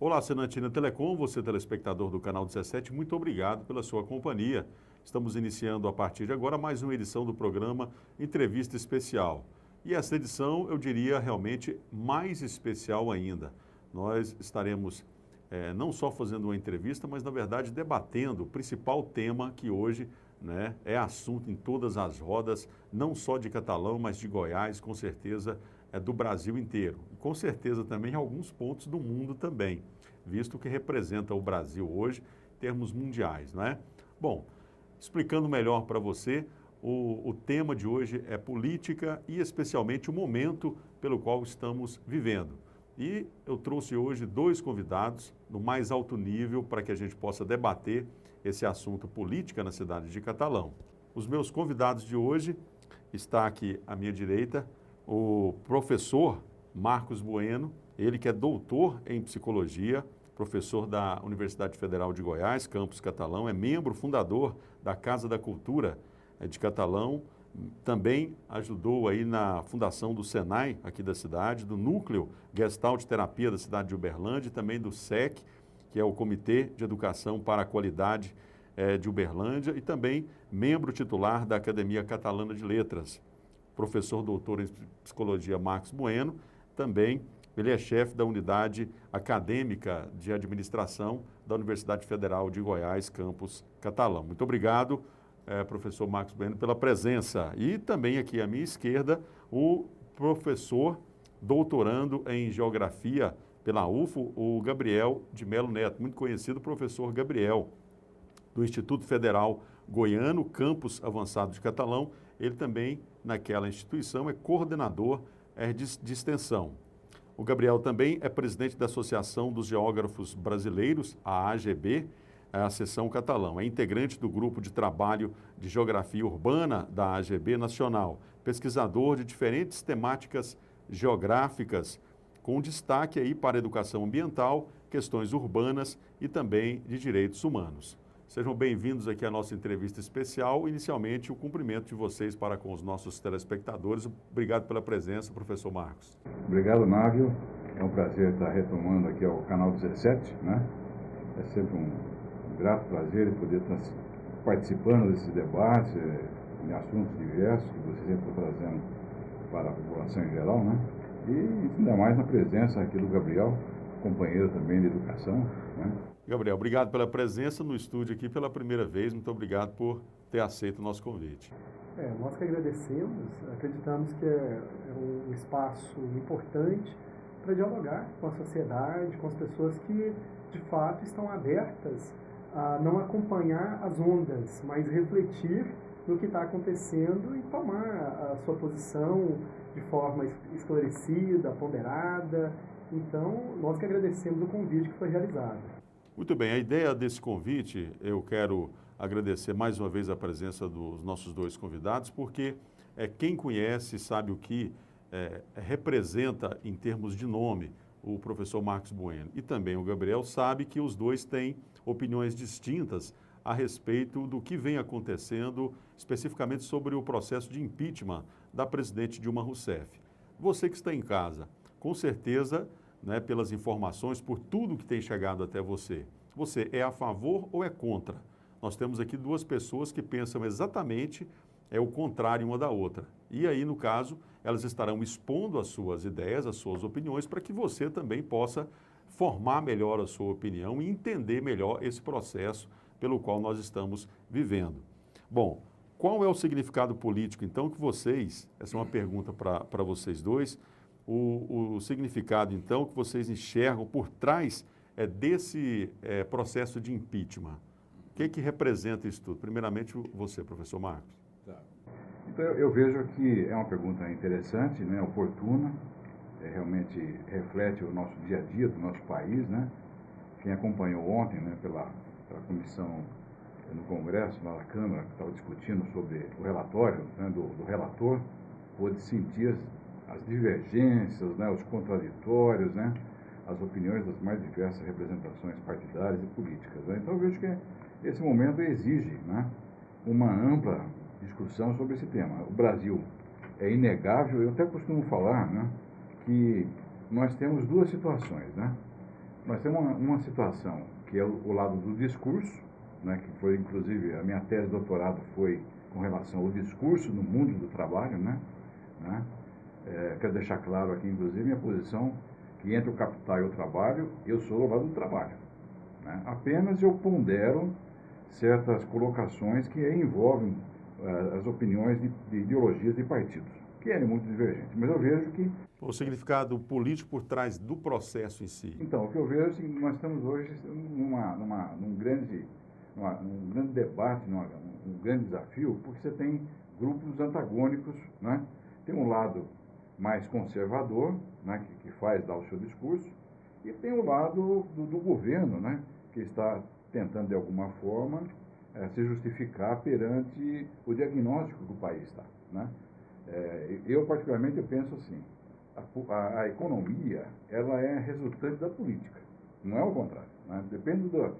Olá, assinante na Telecom, você telespectador do canal 17, muito obrigado pela sua companhia. Estamos iniciando a partir de agora mais uma edição do programa Entrevista Especial. E essa edição, eu diria, realmente mais especial ainda. Nós estaremos não só fazendo uma entrevista, mas na verdade debatendo o principal tema que hoje é assunto em todas as rodas, não só de Catalão, mas de Goiás, com certeza do Brasil inteiro. E com certeza também em alguns pontos do mundo também, visto que representa o Brasil hoje em termos mundiais, não é? Bom, explicando melhor para você, o tema de hoje é política e especialmente o momento pelo qual estamos vivendo. E eu trouxe hoje dois convidados no mais alto nível para que a gente possa debater esse assunto política na cidade de Catalão. Os meus convidados de hoje está aqui à minha direita o professor Marcos Bueno, ele que é doutor em psicologia, professor da Universidade Federal de Goiás, campus Catalão, é membro fundador da Casa da Cultura de Catalão, também ajudou aí na fundação do Senai, aqui da cidade, do Núcleo Gestalt Terapia da cidade de Uberlândia e também do SEC, que é o Comitê de Educação para a Qualidade de Uberlândia, e também membro titular da Academia Catalana de Letras. Professor doutor em psicologia Marcos Bueno, também ele é chefe da unidade acadêmica de administração da Universidade Federal de Goiás, campus Catalão. Muito obrigado, professor Marcos Bueno, pela presença. E também aqui à minha esquerda, o professor doutorando em geografia pela UFO, o Gabriel de Melo Neto, muito conhecido professor Gabriel, do Instituto Federal Goiano, campus avançado de Catalão. Ele também, naquela instituição, é coordenador de extensão. O Gabriel também é presidente da Associação dos Geógrafos Brasileiros, a AGB, a seção Catalão. É integrante do grupo de trabalho de geografia urbana da AGB Nacional, pesquisador de diferentes temáticas geográficas, com destaque aí para a educação ambiental, questões urbanas e também de direitos humanos. Sejam bem-vindos aqui à nossa entrevista especial. Inicialmente, o cumprimento de vocês para com os nossos telespectadores. Obrigado pela presença, professor Marcos. Obrigado, Návio. É um prazer estar retomando aqui ao canal 17, né? É sempre um grato prazer poder estar participando desses debates, em assuntos diversos que você sempre está trazendo para a população em geral, né? E ainda mais na presença aqui do Gabriel, companheiro também de educação, né? Gabriel, obrigado pela presença no estúdio aqui pela primeira vez. Muito obrigado por ter aceito o nosso convite. Nós que agradecemos, acreditamos que é um espaço importante para dialogar com a sociedade, com as pessoas que, de fato, estão abertas a não acompanhar as ondas, mas refletir no que está acontecendo e tomar a sua posição de forma esclarecida, ponderada. Então, nós que agradecemos o convite que foi realizado. Muito bem, a ideia desse convite, eu quero agradecer mais uma vez a presença dos nossos dois convidados, porque quem conhece sabe o que representa em termos de nome o professor Marcos Bueno. E também o Gabriel sabe que os dois têm opiniões distintas a respeito do que vem acontecendo, especificamente sobre o processo de impeachment da presidente Dilma Rousseff. Você que está em casa, com certeza, pelas informações, por tudo que tem chegado até você, você é a favor ou é contra? Nós temos aqui duas pessoas que pensam exatamente o contrário uma da outra. E aí, no caso, elas estarão expondo as suas ideias, as suas opiniões, para que você também possa formar melhor a sua opinião e entender melhor esse processo pelo qual nós estamos vivendo. Bom, qual é o significado político, então, que vocês, essa é uma pergunta para vocês dois, o significado, então, que vocês enxergam por trás desse processo de impeachment? O que representa isso tudo? Primeiramente, você, professor Marcos. Tá. Então, eu vejo que é uma pergunta interessante, né, oportuna, realmente reflete o nosso dia a dia do nosso país, né? Quem acompanhou ontem, né, pela comissão no Congresso, na Câmara, que estava discutindo sobre o relatório, né, do relator, pôde sentir as divergências, né, os contraditórios, né, as opiniões das mais diversas representações partidárias e políticas, né? Então eu vejo que esse momento exige, né, uma ampla discussão sobre esse tema. O Brasil é inegável, eu até costumo falar, né, que nós temos duas situações, né? Nós temos uma situação que é o lado do discurso, né, que foi inclusive a minha tese de doutorado foi com relação ao discurso no mundo do trabalho, né? Quero deixar claro aqui, inclusive, minha posição que entre o capital e o trabalho, eu sou do lado do trabalho, né? Apenas eu pondero certas colocações que envolvem as opiniões de ideologias de partidos, que é muito divergente. Mas eu vejo que... O significado político por trás do processo em si. Então, o que eu vejo é assim, nós estamos hoje num grande debate, um grande desafio, porque você tem grupos antagônicos, né? Tem um lado mais conservador, né, que faz dar o seu discurso, e tem o lado do governo, né, que está tentando, de alguma forma, se justificar perante o diagnóstico que o país está, né? Eu, particularmente, eu penso assim, a economia, ela é resultante da política, não é o contrário, né? Depende do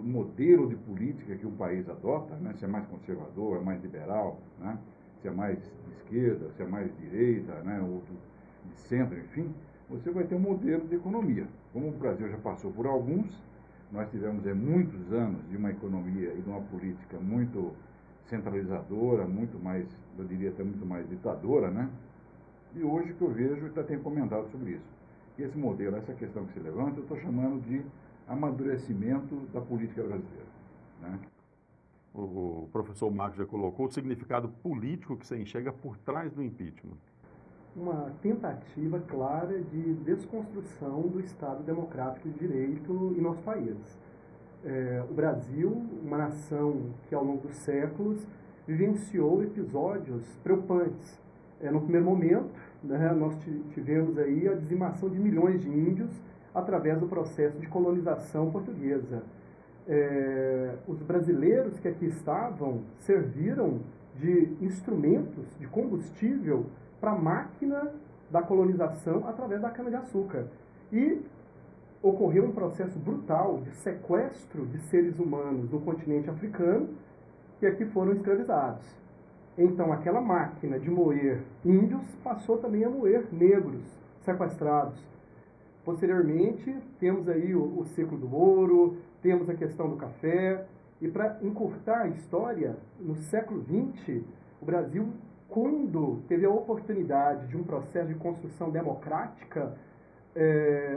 modelo de política que o país adota, né? Se é mais conservador, é mais liberal, né? Se é mais de esquerda, se é mais de direita, né? Ou de centro, enfim, você vai ter um modelo de economia. Como o Brasil já passou por alguns, nós tivemos muitos anos de uma economia e de uma política muito centralizadora, muito mais, eu diria até muito mais ditadora, né? E hoje que eu vejo, até tenho comentado sobre isso, que esse modelo, essa questão que se levanta, eu estou chamando de amadurecimento da política brasileira, né? O professor Marcos já colocou o significado político que você enxerga por trás do impeachment. Uma tentativa clara de desconstrução do Estado democrático de direito em nosso país. O Brasil, uma nação que ao longo dos séculos vivenciou episódios preocupantes. No primeiro momento, né, nós tivemos aí a dizimação de milhões de índios através do processo de colonização portuguesa. Os brasileiros que aqui estavam serviram de instrumentos de combustível para a máquina da colonização através da cana-de-açúcar. E ocorreu um processo brutal de sequestro de seres humanos no continente africano que aqui foram escravizados. Então, aquela máquina de moer índios passou também a moer negros sequestrados. Posteriormente, temos aí o ciclo do ouro, temos a questão do café, e para encurtar a história, no século XX, o Brasil, quando teve a oportunidade de um processo de construção democrática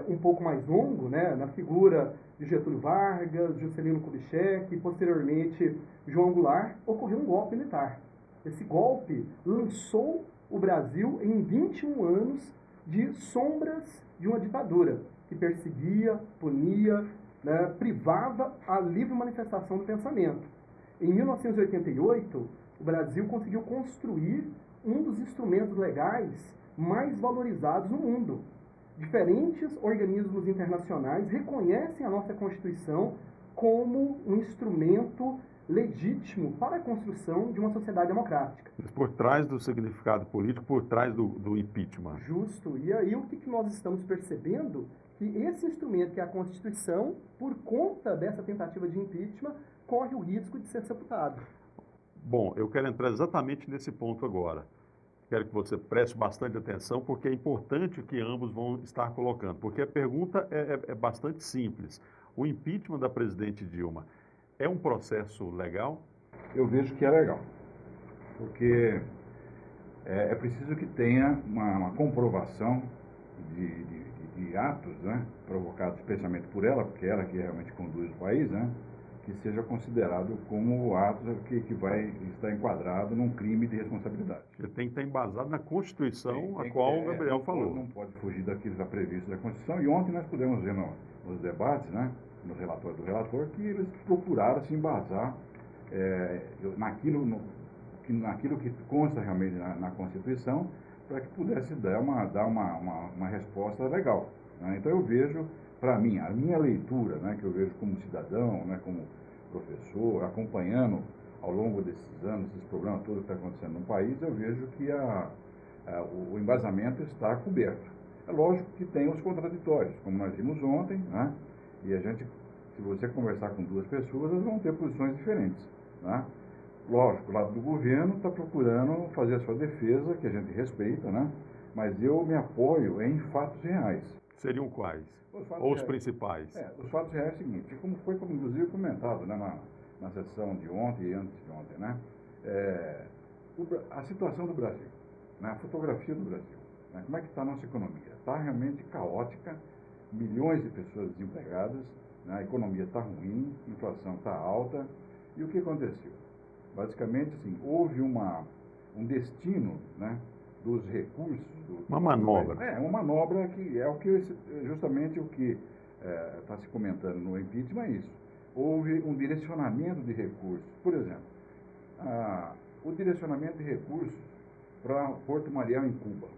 um pouco mais longo, né, na figura de Getúlio Vargas, Juscelino Kubitschek e, posteriormente, João Goulart, ocorreu um golpe militar. Esse golpe lançou o Brasil em 21 anos de sombras de uma ditadura que perseguia, punia, né, privava a livre manifestação do pensamento. Em 1988, o Brasil conseguiu construir um dos instrumentos legais mais valorizados no mundo. Diferentes organismos internacionais reconhecem a nossa Constituição como um instrumento legítimo para a construção de uma sociedade democrática. Por trás do significado político, por trás do impeachment. Justo. E aí o que nós estamos percebendo? Que esse instrumento, que é a Constituição, por conta dessa tentativa de impeachment, corre o risco de ser sepultado. Bom, eu quero entrar exatamente nesse ponto agora. Quero que você preste bastante atenção, porque é importante o que ambos vão estar colocando, porque a pergunta é bastante simples. O impeachment da presidente Dilma é um processo legal? Eu vejo que é legal, porque é preciso que tenha uma comprovação de atos, né, provocados especialmente por ela, porque ela que realmente conduz o país, né, que seja considerado como atos que vai estar enquadrado num crime de responsabilidade. Ele tem que estar embasado na Constituição, a qual o Gabriel falou. Não pode fugir daquilo que está previsto na Constituição. E ontem nós pudemos ver nos debates, né, nos relatórios do relator, que eles procuraram se embasar naquilo que consta realmente na Constituição, para que pudesse dar uma resposta legal, né? Então eu vejo, para mim, a minha leitura, né, que eu vejo como cidadão, né, como professor, acompanhando ao longo desses anos, esses problemas todos que estão acontecendo no país, eu vejo que o embasamento está coberto. É lógico que tem os contraditórios, como nós vimos ontem, né? E a gente, se você conversar com duas pessoas, elas vão ter posições diferentes, né? Lógico, o lado do governo está procurando fazer a sua defesa, que a gente respeita, né? Mas eu me apoio em fatos reais. Seriam quais? Os fatos Ou os reais. principais? Os fatos reais é o seguinte, como foi inclusive comentado, né, na sessão de ontem e antes de ontem, né? A situação do Brasil, né, a fotografia do Brasil, né, como é que está a nossa economia? Está realmente caótica, milhões de pessoas desempregadas, né, a economia está ruim, a inflação está alta, e o que aconteceu? Basicamente, assim, houve um destino, né, dos recursos. Uma manobra. Uma manobra que é o que justamente o que está se comentando no impeachment é isso. Houve um direcionamento de recursos. Por exemplo, o direcionamento de recursos para Porto Mariel em Cuba,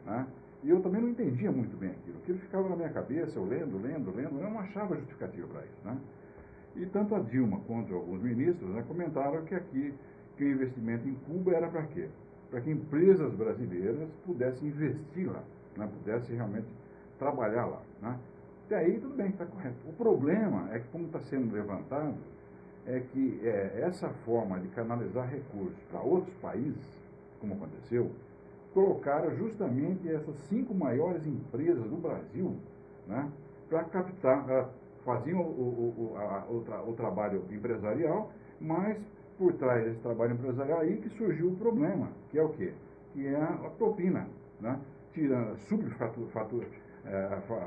né? E eu também não entendia muito bem aquilo. Aquilo ficava na minha cabeça, eu lendo, eu não achava justificativa para isso, né? E tanto a Dilma quanto alguns ministros, né, comentaram que o investimento em Cuba era para quê? Para que empresas brasileiras pudessem investir lá, né, pudessem realmente trabalhar lá, né? Até aí tudo bem, está correto. O problema é que, como está sendo levantado, é que essa forma de canalizar recursos para outros países, como aconteceu, colocaram justamente essas 5 maiores empresas do Brasil, né, para captar, faziam o trabalho empresarial, mas por trás desse trabalho empresarial aí que surgiu o problema, que é o quê? Que é a propina, né?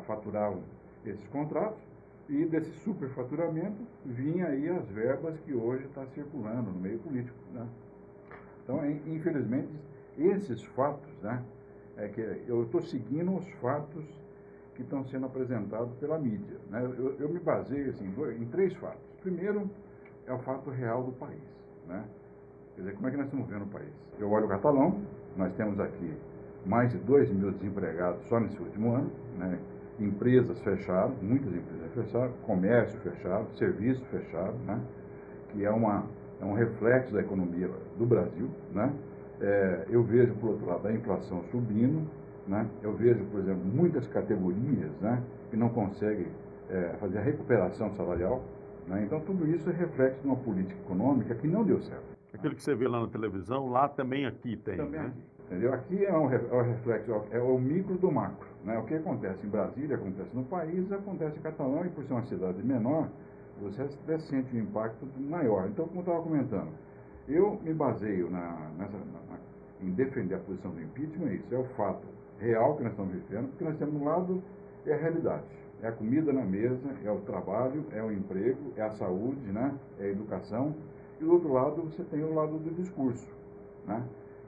Faturavam esses contratos e desse superfaturamento vinha aí as verbas que hoje está circulando no meio político, né? Então, infelizmente, esses fatos, né, que eu estou seguindo os fatos que estão sendo apresentados pela mídia, né? Eu me baseio assim, em 3 fatos. Primeiro, é o fato real do país, né? Quer dizer, como é que nós estamos vendo o país? Eu olho o Catalão, nós temos aqui mais de 2 mil desempregados só nesse último ano, né? Empresas fecharam, muitas empresas fecharam, comércio fechado, serviço fechado, né? Que é um reflexo da economia do Brasil, né? Eu vejo, por outro lado, a inflação subindo, né? Eu vejo, por exemplo, muitas categorias, né, que não conseguem fazer a recuperação salarial, né? Então, tudo isso é reflexo de uma política econômica que não deu certo. Aquilo que você vê lá na televisão, lá também aqui tem, Também né? aqui, entendeu? Aqui é o reflexo, é o micro do macro, né? O que acontece em Brasília, acontece no país, acontece em Catalão, e por ser uma cidade menor, você até sente um impacto maior. Então, como eu estava comentando, eu me baseio em defender a posição do impeachment, isso é o fato real que nós estamos vivendo, porque nós temos um lado, é a realidade, é a comida na mesa, é o trabalho, é o emprego, é a saúde, né? É a educação, e do outro lado você tem o lado do discurso, né?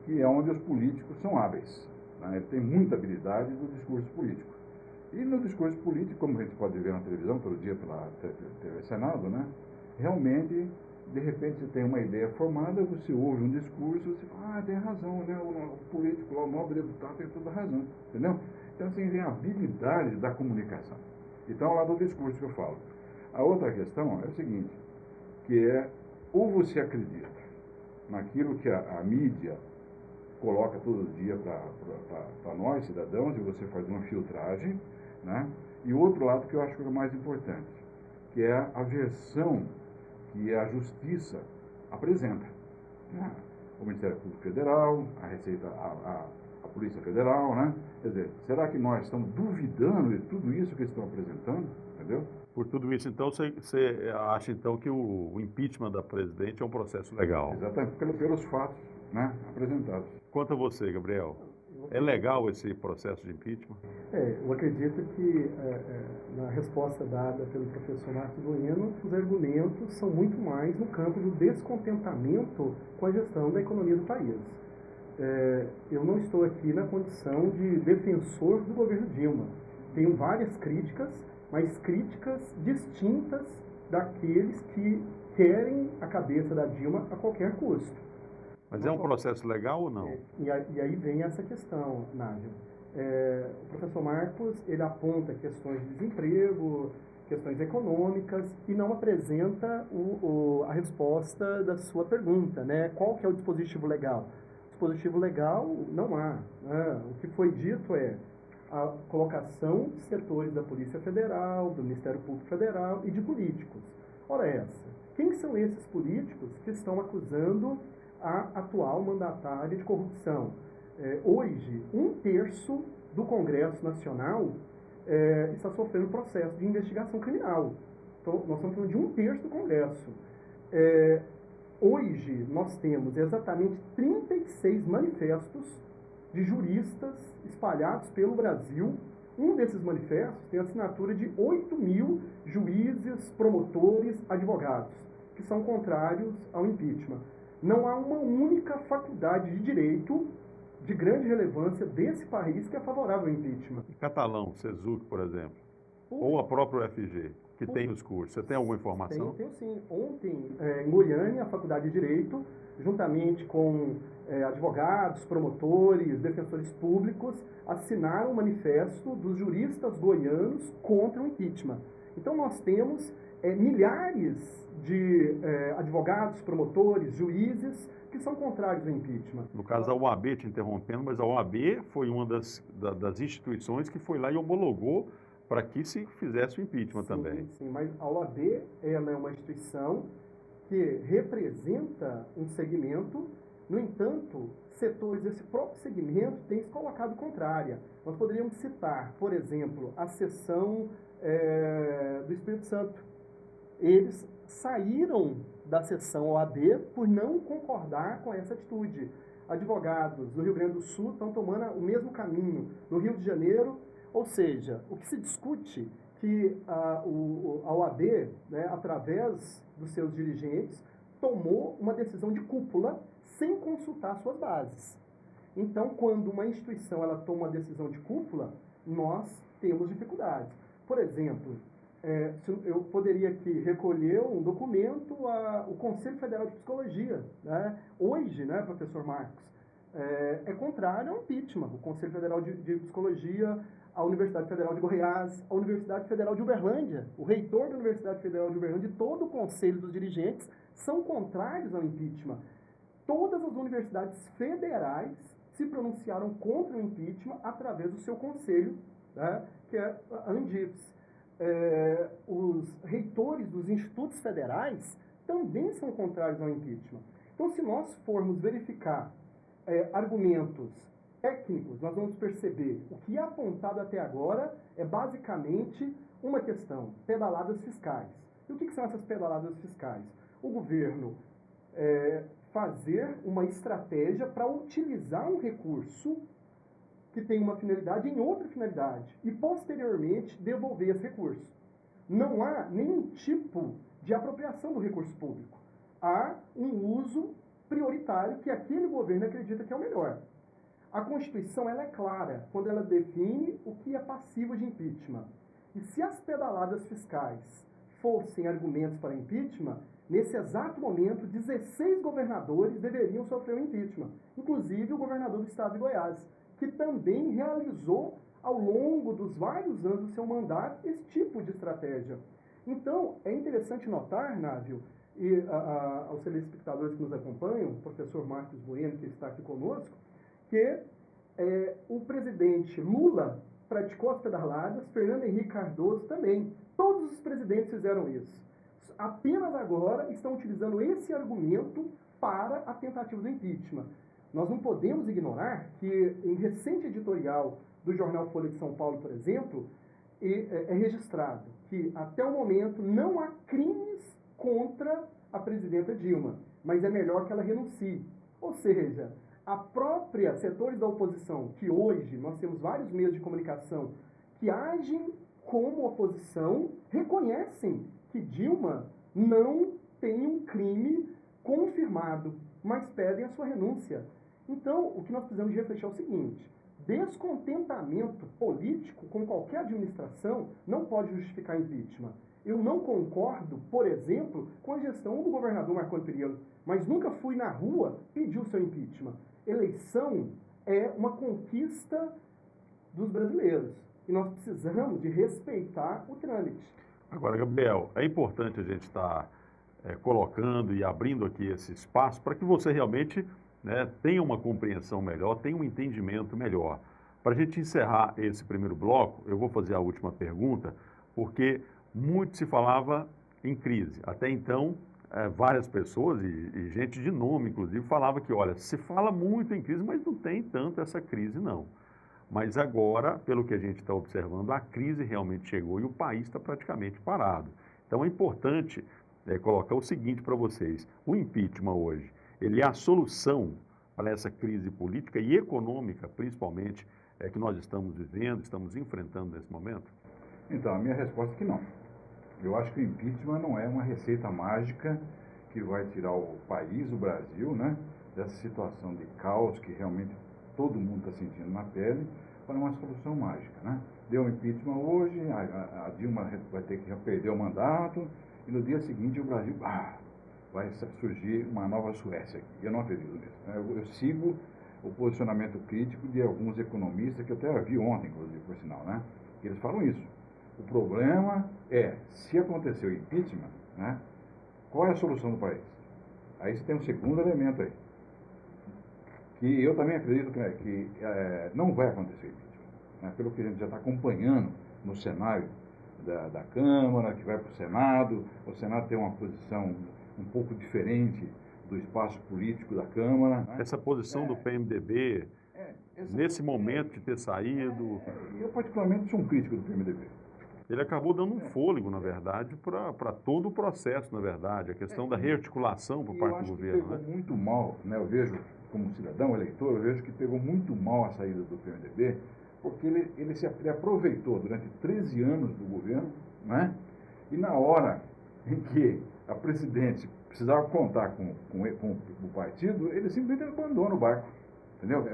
Que é onde os políticos são hábeis, né? Ele tem muita habilidade do discurso político. E no discurso político, como a gente pode ver na televisão todo dia pela TV Senado, né? Realmente, de repente você tem uma ideia formada, você ouve um discurso, você fala, tem razão, né? O político, o nobre deputado tem toda a razão, entendeu? Então, assim, vem a habilidade da comunicação. Então, lá do discurso que eu falo. A outra questão é o seguinte, que é, ou você acredita naquilo que a mídia coloca todo dia para nós, cidadãos, e você faz uma filtragem, né? E o outro lado que eu acho que é o mais importante, que é a versão que a Justiça apresenta, né? O Ministério Público Federal, a Receita, a Polícia Federal, né? Quer dizer, será que nós estamos duvidando de tudo isso que eles estão apresentando, entendeu? Por tudo isso, então, você acha então que o impeachment da presidente é um processo legal? Exatamente, pelos fatos, né, apresentados. Quanto a você, Gabriel, é legal esse processo de impeachment? Eu acredito que, na resposta dada pelo professor Marcos Bueno, os argumentos são muito mais no campo do descontentamento com a gestão da economia do país. Eu não estou aqui na condição de defensor do governo Dilma. Tenho várias críticas, mas críticas distintas daqueles que querem a cabeça da Dilma a qualquer custo. Mas é um processo legal ou não? E aí vem essa questão, Nádia. O professor Marcos, ele aponta questões de desemprego, questões econômicas e não apresenta a resposta da sua pergunta, né? Qual que é o dispositivo legal? Dispositivo legal não há, né? O que foi dito é a colocação de setores da Polícia Federal, do Ministério Público Federal e de políticos. Ora essa, quem são esses políticos que estão acusando a atual mandatária de corrupção? Hoje, 1/3 do Congresso Nacional está sofrendo processo de investigação criminal. Então, nós estamos falando de 1/3 do Congresso. Hoje, nós temos exatamente 36 manifestos de juristas espalhados pelo Brasil. Um desses manifestos tem a assinatura de 8.000 juízes, promotores, advogados, que são contrários ao impeachment. Não há uma única faculdade de direito de grande relevância desse país que é favorável ao impeachment. Catalão, Sezuc, por exemplo, ou a própria UFG, que tem os cursos. Você tem alguma informação? Tenho sim. Ontem, em Goiânia, a Faculdade de Direito, juntamente com advogados, promotores, defensores públicos, assinaram o manifesto dos juristas goianos contra o impeachment. Então, nós temos milhares de advogados, promotores, juízes que são contrários ao impeachment. No caso da OAB, te interrompendo, mas a OAB foi uma das instituições que foi lá e homologou para que se fizesse o impeachment também. Sim, mas a OAB ela é uma instituição que representa um segmento. No entanto, setores desse próprio segmento têm se colocado contrária. Nós poderíamos citar, por exemplo, a seção do Espírito Santo. Eles saíram da seção OAB por não concordar com essa atitude. Advogados do Rio Grande do Sul estão tomando o mesmo caminho. No Rio de Janeiro, ou seja, o que se discute que a OAB, né, através dos seus dirigentes, tomou uma decisão de cúpula sem consultar suas bases. Então, quando uma instituição ela toma uma decisão de cúpula, nós temos dificuldades. Por exemplo, eu poderia aqui recolher um documento, o Conselho Federal de Psicologia, né? Hoje, né, professor Marcos, é contrário ao impeachment. O Conselho Federal de Psicologia, a Universidade Federal de Goiás, a Universidade Federal de Uberlândia, o reitor da Universidade Federal de Uberlândia e todo o Conselho dos dirigentes são contrários ao impeachment. Todas as universidades federais se pronunciaram contra o impeachment através do seu conselho, né, que é a ANDIPS. Os reitores dos institutos federais também são contrários ao impeachment. Então, se nós formos verificar argumentos técnicos, nós vamos perceber o que é apontado até agora é basicamente uma questão: pedaladas fiscais. E o que são essas pedaladas fiscais? O governo fazer uma estratégia para utilizar um recurso que tem uma finalidade em outra finalidade e, posteriormente, devolver esse recurso. Não há nenhum tipo de apropriação do recurso público. Há um uso prioritário que aquele governo acredita que é o melhor. A Constituição ela é clara quando ela define o que é passivo de impeachment. E se as pedaladas fiscais fossem argumentos para impeachment, nesse exato momento, 16 governadores deveriam sofrer o impeachment, inclusive o governador do estado de Goiás, que também realizou, ao longo dos vários anos do seu mandato, esse tipo de estratégia. Então, é interessante notar, Návio, e aos telespectadores que nos acompanham, o professor Marcos Bueno, que está aqui conosco, que o presidente Lula praticou as pedaladas, Fernando Henrique Cardoso também. Todos os presidentes fizeram isso. Apenas agora estão utilizando esse argumento para a tentativa do impeachment. Nós não podemos ignorar que, em recente editorial do jornal Folha de São Paulo, por exemplo, é registrado que, até o momento, não há crimes contra a presidenta Dilma, mas é melhor que ela renuncie. Ou seja, a própria setores da oposição, que hoje nós temos vários meios de comunicação que agem como oposição, reconhecem que Dilma não tem um crime confirmado, mas pedem a sua renúncia. Então, o que nós precisamos de refletir é o seguinte: descontentamento político com qualquer administração não pode justificar impeachment. Eu não concordo, por exemplo, com a gestão do governador Marconi Perillo, mas nunca fui na rua pedir o seu impeachment. Eleição é uma conquista dos brasileiros e nós precisamos de respeitar o trâmite. Agora, Gabriel, é importante a gente estar colocando e abrindo aqui esse espaço para que você realmente tenha uma compreensão melhor, tenha um entendimento melhor. Para a gente encerrar esse primeiro bloco, eu vou fazer a última pergunta, porque muito se falava em crise. Até então, várias pessoas, e gente de nome, inclusive, falava que, olha, se fala muito em crise, mas não tem tanto essa crise, não. Mas agora, pelo que a gente está observando, a crise realmente chegou e o país está praticamente parado. Então é importante colocar o seguinte para vocês: o impeachment hoje, ele é a solução para essa crise política e econômica, principalmente, que nós estamos vivendo, estamos enfrentando nesse momento? Então, a minha resposta é que não. Eu acho que o impeachment não é uma receita mágica que vai tirar o país, o Brasil, né, dessa situação de caos que realmente todo mundo está sentindo na pele, para uma solução mágica, né? Deu um impeachment hoje, a Dilma vai ter que perder o mandato, e no dia seguinte o Brasil, vai surgir uma nova Suécia aqui. Eu não acredito nisso, né? Eu sigo o posicionamento crítico de alguns economistas, que eu até vi ontem, inclusive, por sinal, né? Que eles falam isso. O problema é, se acontecer o impeachment, né, qual é a solução do país? Aí você tem um segundo elemento aí, que eu também acredito que não vai acontecer o impeachment, né, pelo que a gente já está acompanhando no cenário da Câmara, que vai para o Senado tem uma posição um pouco diferente do espaço político da Câmara. Né? Essa posição do PMDB, nesse momento de ter saído... Eu particularmente sou um crítico do PMDB. Ele acabou dando um fôlego, na verdade, para todo o processo, na verdade, a questão da rearticulação por parte do governo. Eu acho que pegou muito mal, né? Eu vejo, como cidadão, eleitor, eu vejo que pegou muito mal a saída do PMDB, porque ele aproveitou durante 13 anos do governo, né? E na hora em que a presidente precisava contar com o partido, ele simplesmente abandona o barco. Entendeu?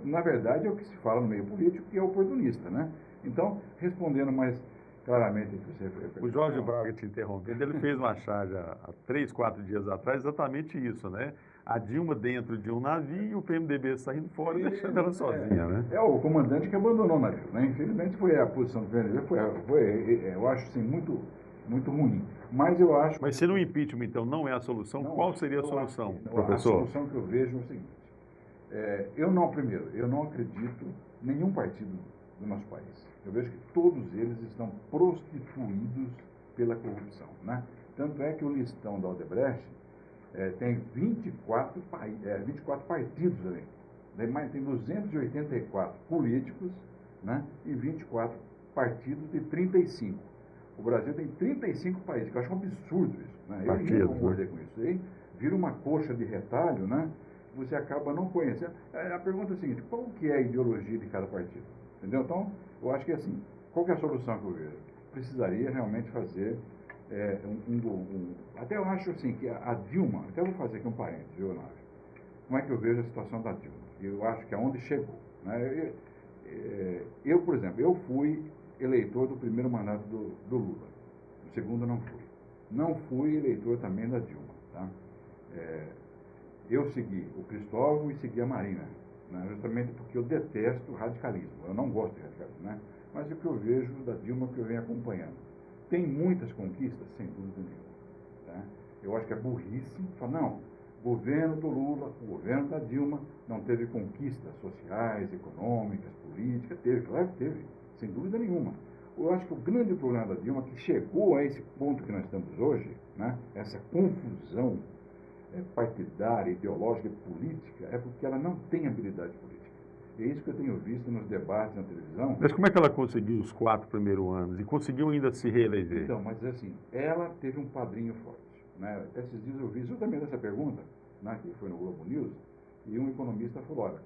Na verdade, é o que se fala no meio político, que é oportunista, né? Então, respondendo mais claramente que você O Jorge Braga, te interrompendo, ele fez uma charge há 3, 4 dias atrás, exatamente isso, né? A Dilma dentro de um navio e o PMDB saindo fora e deixando ela sozinha, né? É o comandante que abandonou o navio, né? Infelizmente foi a posição do PMDB, eu acho assim, muito, muito ruim. Mas eu acho... Mas se no impeachment, então, não é a solução, qual seria a solução, professor? A solução que eu vejo é o seguinte, eu não acredito em nenhum partido do nosso país. Eu vejo que todos eles estão prostituídos pela corrupção, né? Tanto é que o listão da Odebrecht tem 24 partidos ali. Tem 284 políticos, né? E 24 partidos de 35. O Brasil tem 35 países, que eu acho um absurdo isso, né? Eu não vou morder com isso aí. Vira uma coxa de retalho, né? Você acaba não conhecendo. A pergunta é a seguinte: qual que é a ideologia de cada partido? Entendeu? Então, eu acho que assim, qual que é a solução que eu vejo? Precisaria realmente fazer até eu acho assim, que a Dilma, até vou fazer aqui um parênteses, viu, Nádio? Como é que eu vejo a situação da Dilma? Eu acho que é onde chegou, né? Eu, por exemplo, eu fui eleitor do primeiro mandato do Lula, o segundo não fui. Não fui eleitor também da Dilma, tá? Eu segui o Cristóvão e segui a Marina, né? Justamente porque eu detesto o radicalismo, eu não gosto de radicalismo, né? Mas o que eu vejo da Dilma, que eu venho acompanhando, tem muitas conquistas, sem dúvida nenhuma, tá? Eu acho que é burrice falar, não, o governo do Lula, o governo da Dilma não teve conquistas sociais, econômicas, políticas. Teve, claro que teve, sem dúvida nenhuma. Eu acho que o grande problema da Dilma, que chegou a esse ponto que nós estamos hoje, né, essa confusão partidária, ideológica e política, é porque ela não tem habilidade política. É isso que eu tenho visto nos debates na televisão. Mas como é que ela conseguiu os 4 primeiros anos e conseguiu ainda se reeleger? Então, mas assim, ela teve um padrinho forte, né? Esses dias eu vi justamente essa pergunta, né, que foi no Globo News, e um economista falou, olha,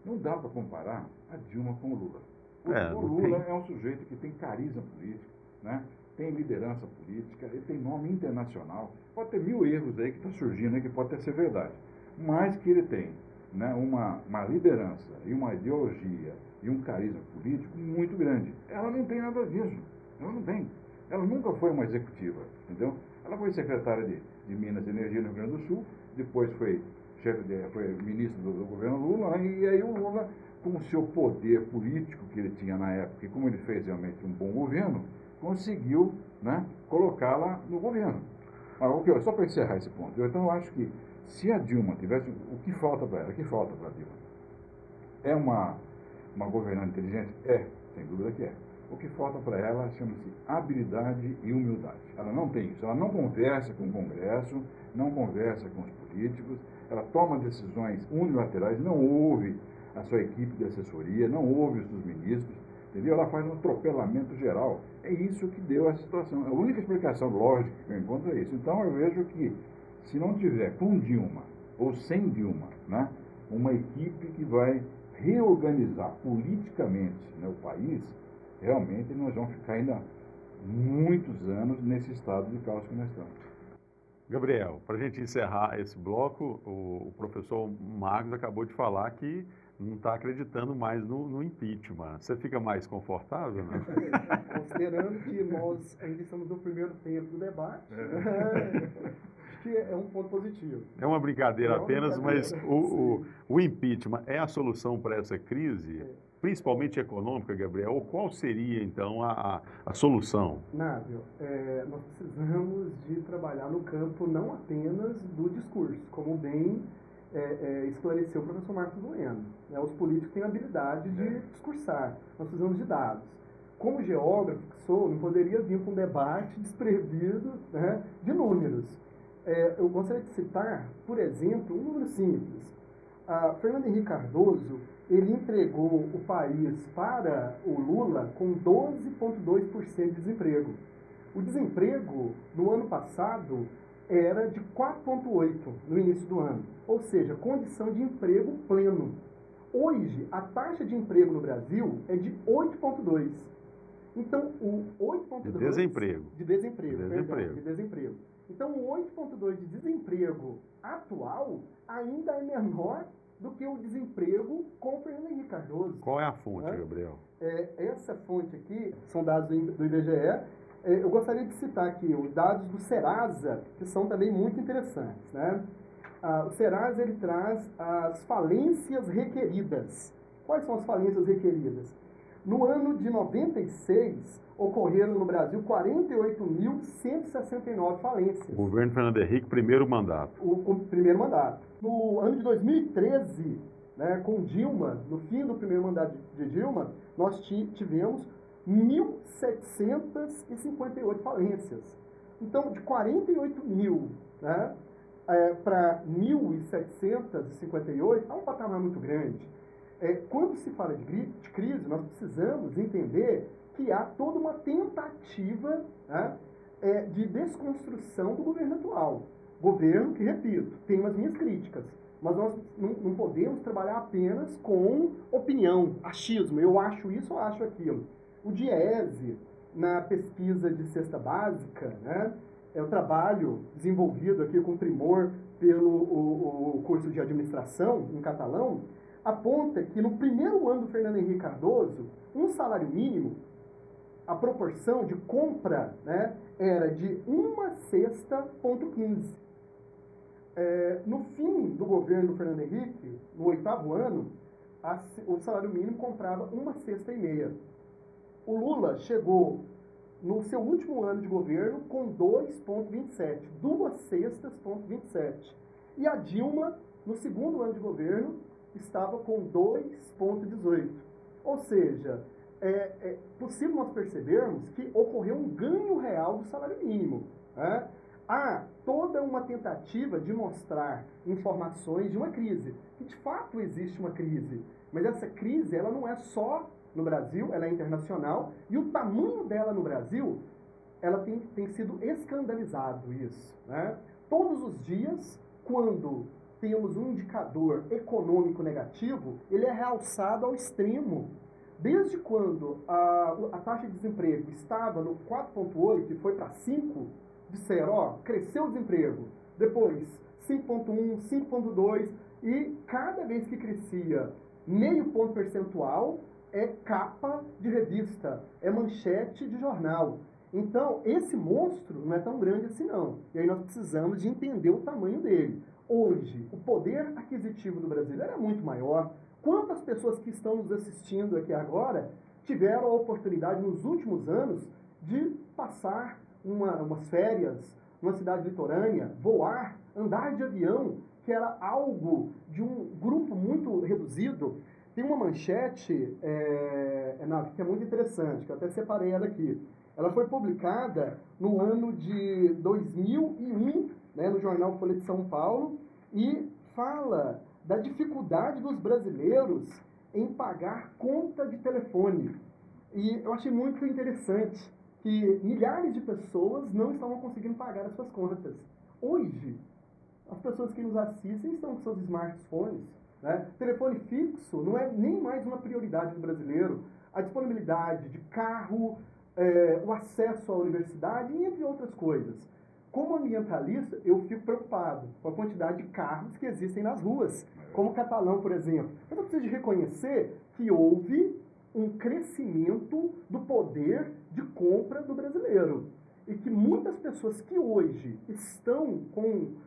não dá para comparar a Dilma com o Lula. O Lula é um sujeito que tem carisma político, né? Tem liderança política, ele tem nome internacional. Pode ter 1000 erros aí que está surgindo, aí, que pode até ser verdade, mas que ele tem, né, uma liderança e uma ideologia e um carisma político muito grande. Ela não tem nada disso. Ela não tem. Ela nunca foi uma executiva, entendeu? Ela foi secretária de Minas e Energia no Rio Grande do Sul, depois foi ministro do governo Lula, né? E aí o Lula, com o seu poder político que ele tinha na época, e como ele fez realmente um bom governo, conseguiu, né, colocá-la no governo. Mas, só para encerrar esse ponto, então eu acho que se a Dilma tivesse, o que falta para ela? O que falta para a Dilma? É uma governante inteligente? Sem dúvida que é. O que falta para ela chama-se habilidade e humildade. Ela não tem isso. Ela não conversa com o Congresso, não conversa com os políticos, ela toma decisões unilaterais, não ouve a sua equipe de assessoria, não ouve os seus ministros, entendeu? Ela faz um atropelamento geral. É isso que deu essa situação. A única explicação lógica que eu encontro é isso. Então eu vejo que se não tiver com Dilma ou sem Dilma, né, uma equipe que vai reorganizar politicamente, né, o país, realmente nós vamos ficar ainda muitos anos nesse estado de caos que nós estamos. Gabriel, para a gente encerrar esse bloco, o professor Marcos acabou de falar que não está acreditando mais no impeachment. Você fica mais confortável, né? Considerando que nós ainda estamos no primeiro tempo do debate, acho que é um ponto positivo. É uma brincadeira É uma apenas, brincadeira, mas o impeachment é a solução para essa crise, principalmente econômica, Gabriel? Ou qual seria, então, a solução? Nável, nós precisamos de trabalhar no campo não apenas do discurso, como bem esclareceu o professor Marcos Bueno. Os políticos têm a habilidade de discursar, nós precisamos de dados. Como geógrafo que sou, não poderia vir com um debate desprevido, né, de números. Eu gostaria de citar, por exemplo, um número simples. Fernando Henrique Cardoso, ele entregou o país para o Lula com 12,2% de desemprego. O desemprego, no ano passado, era de 4,8% no início do ano, ou seja, condição de emprego pleno. Hoje, a taxa de emprego no Brasil é de 8,2%. Então, o 8,2%... De desemprego. De desemprego, de perdão, desemprego. de desemprego. Então, o 8,2% de desemprego atual ainda é menor do que o desemprego com o Fernando Henrique Cardoso. Qual é a fonte, Gabriel? Essa fonte aqui são dados do IBGE. Eu gostaria de citar aqui os dados do Serasa, que são também muito interessantes, né? O Serasa, ele traz as falências requeridas. Quais são as falências requeridas? No ano de 96, ocorreram no Brasil 48.169 falências. O governo Fernando Henrique, primeiro mandato. O primeiro mandato. No ano de 2013, né, com Dilma, no fim do primeiro mandato de Dilma, nós tivemos 1.758 falências. Então, de 48 mil, né, para 1.758, há um patamar muito grande. Quando se fala de crise, nós precisamos entender que há toda uma tentativa, né, de desconstrução do governo atual. Governo que, repito, tem as minhas críticas, mas nós não podemos trabalhar apenas com opinião, achismo, eu acho isso, eu acho aquilo. O DIEESE, na pesquisa de cesta básica, né, é o trabalho desenvolvido aqui com primor pelo o curso de administração em catalão, aponta que no primeiro ano do Fernando Henrique Cardoso, um salário mínimo, a proporção de compra, né, era de 1/6,15. No fim do governo do Fernando Henrique, no 8º ano, o salário mínimo comprava 1/6,5. O Lula chegou no seu último ano de governo com 2,27, 2/6,27. E a Dilma, no segundo ano de governo, estava com 2,18. Ou seja, é possível nós percebermos que ocorreu um ganho real do salário mínimo, né? Há toda uma tentativa de mostrar informações de uma crise, que de fato existe uma crise, mas essa crise ela não é só no Brasil, ela é internacional, e o tamanho dela no Brasil, ela tem sido escandalizado isso, né? Todos os dias, quando temos um indicador econômico negativo, ele é realçado ao extremo. Desde quando a taxa de desemprego estava no 4,8 e foi para 5, disseram, ó, cresceu o desemprego. Depois, 5,1, 5,2, e cada vez que crescia meio ponto percentual, é capa de revista, é manchete de jornal. Então, esse monstro não é tão grande assim não. E aí nós precisamos de entender o tamanho dele. Hoje, o poder aquisitivo do brasileiro é muito maior. Quantas pessoas que estão nos assistindo aqui agora tiveram a oportunidade nos últimos anos de passar umas férias numa cidade litorânea, voar, andar de avião, que era algo de um grupo muito reduzido? Tem uma manchete que é muito interessante, que eu até separei ela aqui. Ela foi publicada no ano de 2001, né, no jornal Folha de São Paulo, e fala da dificuldade dos brasileiros em pagar conta de telefone. E eu achei muito interessante que milhares de pessoas não estavam conseguindo pagar as suas contas. Hoje, as pessoas que nos assistem estão com seus smartphones, né? Telefone fixo não é nem mais uma prioridade do brasileiro. A disponibilidade de carro, o acesso à universidade, entre outras coisas. Como ambientalista, eu fico preocupado com a quantidade de carros que existem nas ruas, como o Catalão, por exemplo. Mas eu preciso de reconhecer que houve um crescimento do poder de compra do brasileiro. E que muitas pessoas que hoje estão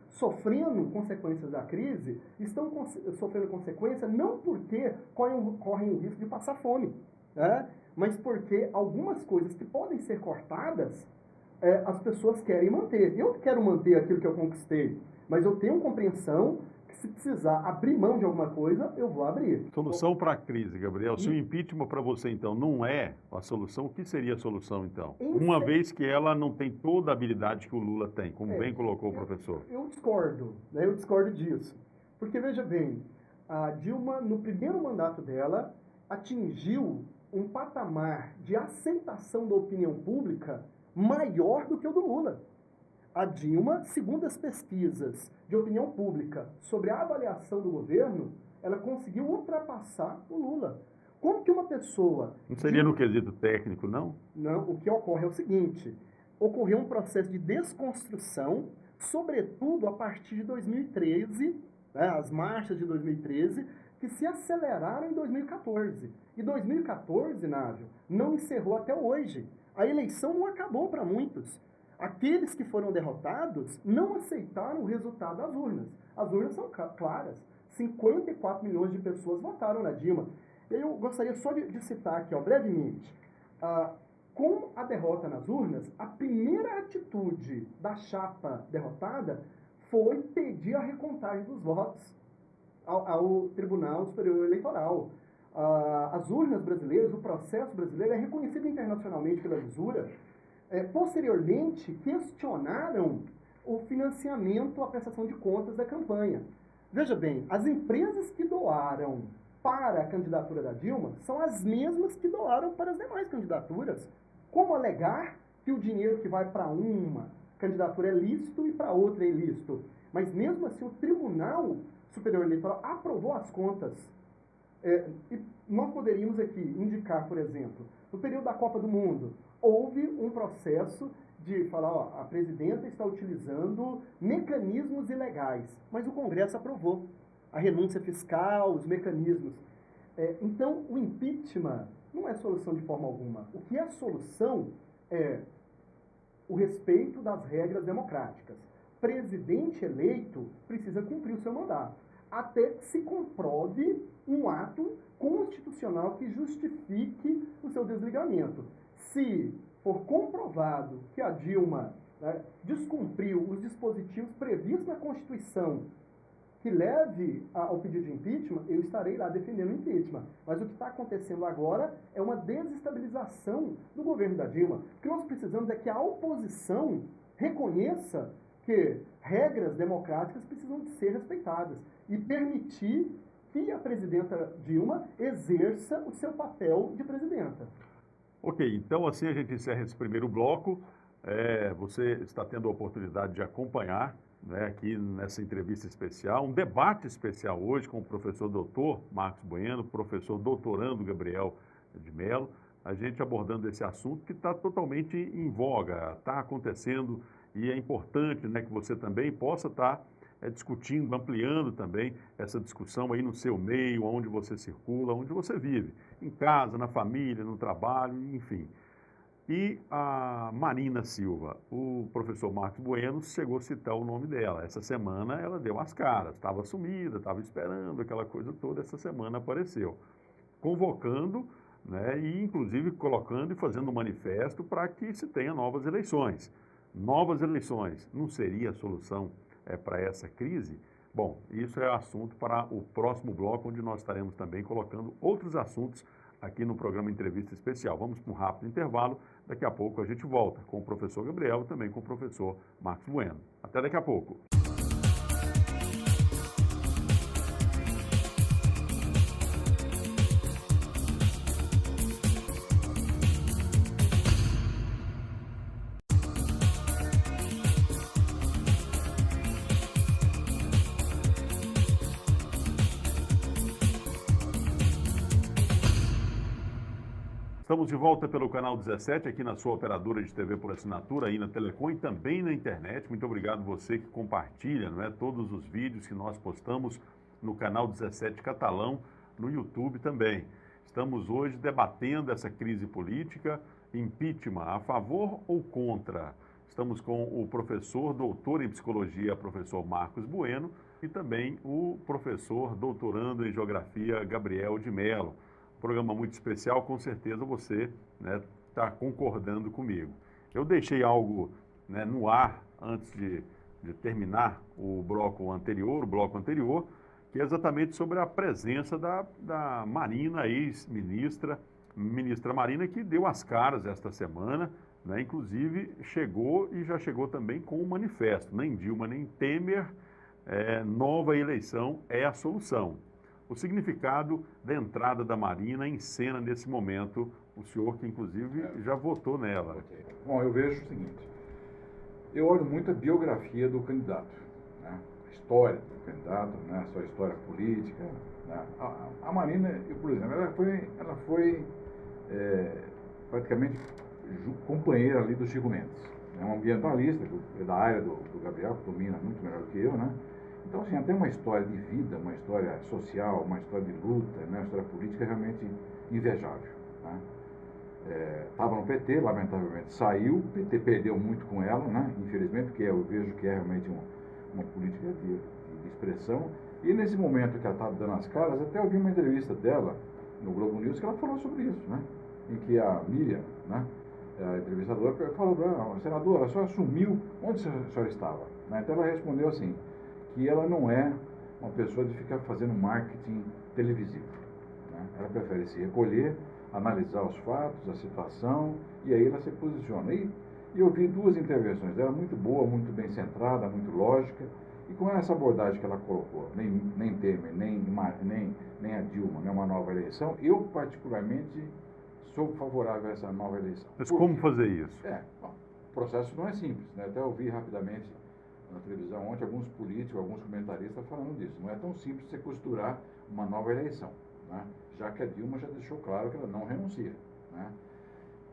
sofrendo consequências da crise, estão sofrendo consequências não porque correm o risco de passar fome, né? Mas porque algumas coisas que podem ser cortadas, as pessoas querem manter. Eu quero manter aquilo que eu conquistei, mas eu tenho compreensão que se precisar abrir mão de alguma coisa, eu vou abrir. Solução para a crise, Gabriel. Se o impeachment para você, então, não é a solução, o que seria a solução, então? Uma vez que ela não tem toda a habilidade que o Lula tem, como bem colocou o professor. Eu discordo, né? Eu discordo disso. Porque, veja bem, a Dilma, no primeiro mandato dela, atingiu um patamar de aceitação da opinião pública maior do que o do Lula. A Dilma, segundo as pesquisas de opinião pública sobre a avaliação do governo, ela conseguiu ultrapassar o Lula. Como que uma pessoa... Não seria no quesito técnico, não? Não, o que ocorre é o seguinte, ocorreu um processo de desconstrução, sobretudo a partir de 2013, né, as marchas de 2013, que se aceleraram em 2014. E 2014, Návio, não encerrou até hoje. A eleição não acabou para muitos. Aqueles que foram derrotados não aceitaram o resultado das urnas. As urnas são claras. 54 milhões de pessoas votaram na Dilma. Eu gostaria só de citar aqui, brevemente. Com a derrota nas urnas, a primeira atitude da chapa derrotada foi pedir a recontagem dos votos ao Tribunal Superior Eleitoral. As urnas brasileiras, o processo brasileiro é reconhecido internacionalmente pela Visura. Posteriormente, questionaram o financiamento, a prestação de contas da campanha. Veja bem, as empresas que doaram para a candidatura da Dilma são as mesmas que doaram para as demais candidaturas. Como alegar que o dinheiro que vai para uma candidatura é lícito e para outra é ilícito? Mas mesmo assim, o Tribunal Superior Eleitoral aprovou as contas. E nós poderíamos aqui indicar, por exemplo, no período da Copa do Mundo, houve um processo de falar, a presidenta está utilizando mecanismos ilegais, mas o Congresso aprovou a renúncia fiscal, os mecanismos. Então, o impeachment não é solução de forma alguma. O que é solução é o respeito das regras democráticas. Presidente eleito precisa cumprir o seu mandato, até que se comprove um ato constitucional que justifique o seu desligamento. Se for comprovado que a Dilma descumpriu os dispositivos previstos na Constituição que leve ao pedido de impeachment, eu estarei lá defendendo o impeachment. Mas o que está acontecendo agora é uma desestabilização do governo da Dilma. O que nós precisamos é que a oposição reconheça que regras democráticas precisam de ser respeitadas e permitir que a presidenta Dilma exerça o seu papel de presidenta. Ok, então assim a gente encerra esse primeiro bloco. Você está tendo a oportunidade de acompanhar, né, aqui nessa entrevista especial, um debate especial hoje com o professor doutor Marcos Bueno, professor doutorando Gabriel de Mello, a gente abordando esse assunto que está totalmente em voga, está acontecendo e é importante, né, que você também possa estar discutindo, ampliando também essa discussão aí no seu meio, onde você circula, onde você vive, em casa, na família, no trabalho, enfim. E a Marina Silva, o professor Marcos Bueno chegou a citar o nome dela. Essa semana ela deu as caras, estava sumida, estava esperando aquela coisa toda, essa semana apareceu, convocando, né, e inclusive colocando e fazendo um manifesto para que se tenha novas eleições. Novas eleições não seria a solução para essa crise? Bom, isso é assunto para o próximo bloco, onde nós estaremos também colocando outros assuntos aqui no programa Entrevista Especial. Vamos para um rápido intervalo, daqui a pouco a gente volta com o professor Gabriel e também com o professor Marcos Bueno. Até daqui a pouco. Estamos de volta pelo canal 17, aqui na sua operadora de TV por assinatura, aí na Telecom e também na internet. Muito obrigado você que compartilha, não é, todos os vídeos que nós postamos no canal 17 Catalão, no YouTube também. Estamos hoje debatendo essa crise política, impeachment a favor ou contra. Estamos com o professor, doutor em psicologia, professor Marcos Bueno, e também o professor doutorando em geografia, Gabriel de Mello. Programa muito especial, com certeza você está concordando comigo. Eu deixei algo, né, no ar antes de terminar o bloco anterior, que é exatamente sobre a presença da Marina, ex-ministra, ministra Marina, que deu as caras esta semana, né, inclusive chegou e já chegou também com um manifesto, nem Dilma nem Temer, nova eleição é a solução. O significado da entrada da Marina em cena nesse momento, o senhor que inclusive já votou nela. Okay. Bom, eu vejo o seguinte, eu olho muito a biografia do candidato, né? A história do candidato, né? A sua história política, né? A Marina, por exemplo, ela foi praticamente companheira ali do Chico Mendes, é um ambientalista, que é da área do Gabriel, que domina muito melhor do que eu, né? Então, assim, até uma história de vida, uma história social, uma história de luta, né, uma história política realmente invejável. Né? Estava no PT, lamentavelmente saiu, o PT perdeu muito com ela, né, infelizmente, porque eu vejo que é realmente uma política de expressão. E nesse momento que ela estava dando as caras, até eu vi uma entrevista dela no Globo News que ela falou sobre isso, né, em que a Miriam, né, a entrevistadora, falou para ela, senadora, a senhora sumiu, onde a senhora estava? Né? Então ela respondeu assim, que ela não é uma pessoa de ficar fazendo marketing televisivo. Né? Ela prefere se recolher, analisar os fatos, a situação, e aí ela se posiciona. E eu vi duas intervenções dela, muito boa, muito bem centrada, muito lógica, e com essa abordagem que ela colocou, nem Temer, nem a Dilma, nem uma nova eleição, eu particularmente sou favorável a essa nova eleição. Mas como fazer isso? Bom, o processo não é simples, né? Até eu vi rapidamente na televisão ontem alguns políticos, alguns comentaristas falando disso. Não é tão simples você costurar uma nova eleição, né? Já que a Dilma já deixou claro que ela não renuncia. Né?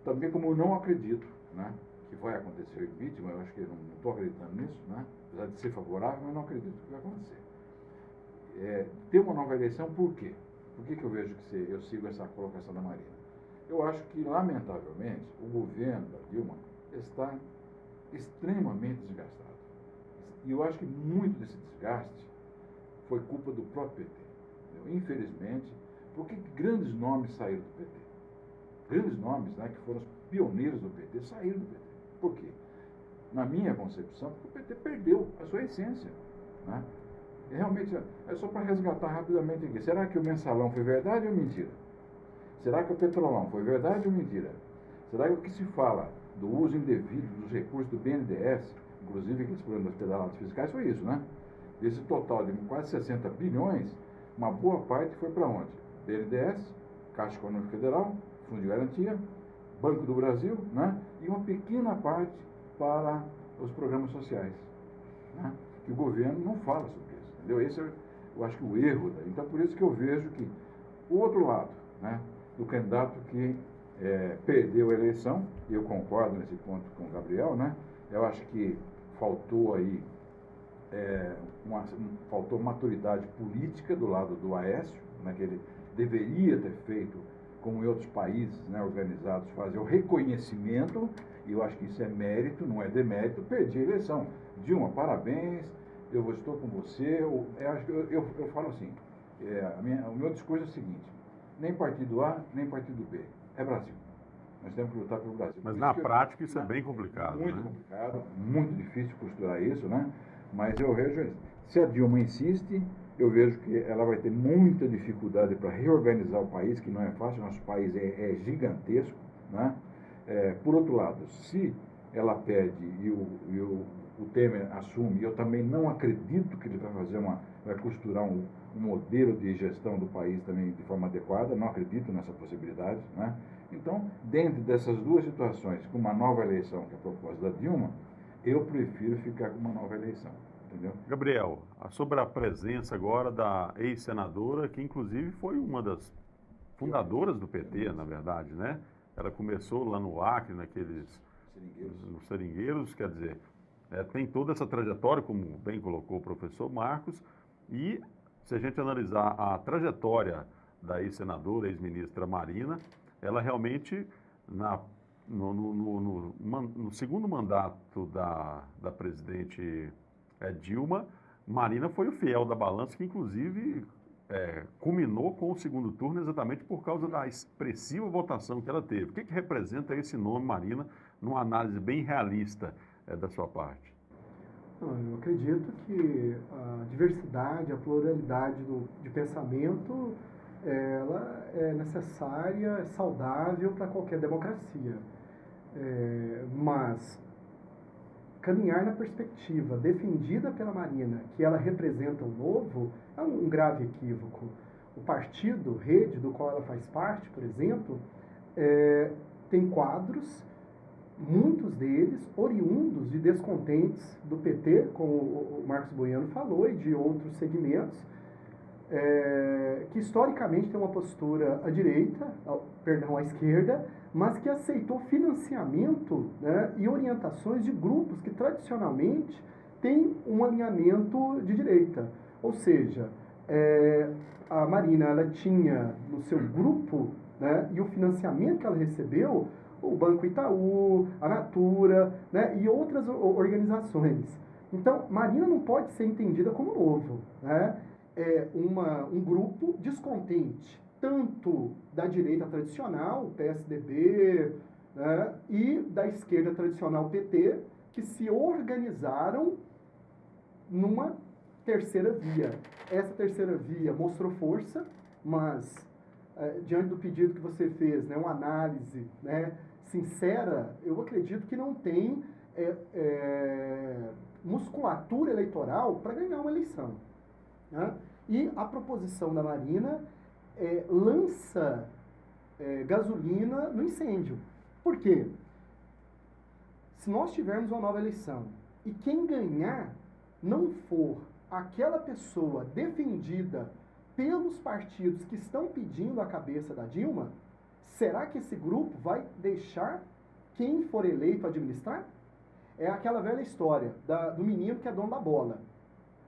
Também como eu não acredito, né, que vai acontecer o impeachment, eu acho que eu não estou acreditando nisso, né? Apesar de ser favorável, mas não acredito que vai acontecer. Ter uma nova eleição, por quê? Por que eu vejo que eu sigo essa colocação da Marina? Eu acho que, lamentavelmente, o governo da Dilma está extremamente desgastado. E eu acho que muito desse desgaste foi culpa do próprio PT. Entendeu? Infelizmente, porque grandes nomes saíram do PT. Grandes nomes, né, que foram os pioneiros do PT, saíram do PT. Por quê? Na minha concepção, porque o PT perdeu a sua essência. Né? E realmente, é só para resgatar rapidamente aqui. Será que o mensalão foi verdade ou mentira? Será que o petrolão foi verdade ou mentira? Será que o que se fala do uso indevido dos recursos do BNDES, inclusive aqueles problemas das pedaladas fiscais, foi isso, né? Desse total de quase 60 bilhões, uma boa parte foi para onde? BNDES, Caixa Econômica Federal, Fundo de Garantia, Banco do Brasil, né? E uma pequena parte para os programas sociais, né? Que o governo não fala sobre isso, entendeu? Esse é, eu acho que o erro daí. Então, por isso que eu vejo que o outro lado, né, do candidato que perdeu a eleição, e eu concordo nesse ponto com o Gabriel, né? Eu acho que faltou aí faltou maturidade política do lado do Aécio, né, que ele deveria ter feito, como em outros países, né, organizados, fazer o reconhecimento, e eu acho que isso é mérito, não é demérito. Perdi a eleição. Dilma, parabéns, eu estou com você. Eu falo assim, o meu discurso é o seguinte, nem partido A, nem partido B, é Brasil. Nós temos que lutar pelo Brasil. Mas na prática isso é bem complicado. Muito, né? complicado, muito difícil costurar isso, né? Mas eu vejo, se a Dilma insiste, eu vejo que ela vai ter muita dificuldade para reorganizar o país, que não é fácil, nosso país é gigantesco, né? Por outro lado, se ela perde e o Temer assume, eu também não acredito que ele vai costurar um modelo de gestão do país também de forma adequada, não acredito nessa possibilidade, né? Então, dentro dessas duas situações, com uma nova eleição, que é a proposta da Dilma, eu prefiro ficar com uma nova eleição, entendeu? Gabriel, sobre a presença agora da ex-senadora, que inclusive foi uma das fundadoras do PT, na verdade, né? ela começou lá no Acre, naqueles nos seringueiros, quer dizer, tem toda essa trajetória, como bem colocou o professor Marcos, e se a gente analisar a trajetória da ex-senadora, ex-ministra Marina, ela realmente, no segundo mandato da presidente Dilma, Marina foi o fiel da balança, que inclusive culminou com o segundo turno exatamente por causa da expressiva votação que ela teve. O que representa esse nome, Marina, numa análise bem realista da sua parte? Eu acredito que a diversidade, a pluralidade de pensamento, ela é necessária, é saudável para qualquer democracia. Mas caminhar na perspectiva defendida pela Marina, que ela representa o novo, é um grave equívoco. O partido, rede, do qual ela faz parte, por exemplo, tem quadros, muitos deles oriundos de descontentes do PT, como o Marcos Boiano falou, e de outros segmentos, que historicamente tem uma postura à direita, à esquerda, mas que aceitou financiamento, né, e orientações de grupos que tradicionalmente têm um alinhamento de direita. Ou seja, a Marina ela tinha no seu grupo, né, e o financiamento que ela recebeu, o Banco Itaú, a Natura, né, e outras organizações. Então, Marina não pode ser entendida como novo, né? É um grupo descontente, tanto da direita tradicional, PSDB, né, e da esquerda tradicional, PT, que se organizaram numa terceira via. Essa terceira via mostrou força, mas diante do pedido que você fez, né, uma análise, né, sincera, eu acredito que não tem musculatura eleitoral para ganhar uma eleição. Né? E a proposição da Marina lança gasolina no incêndio. Por quê? Se nós tivermos uma nova eleição e quem ganhar não for aquela pessoa defendida pelos partidos que estão pedindo a cabeça da Dilma, será que esse grupo vai deixar quem for eleito administrar? É aquela velha história do menino que é dono da bola.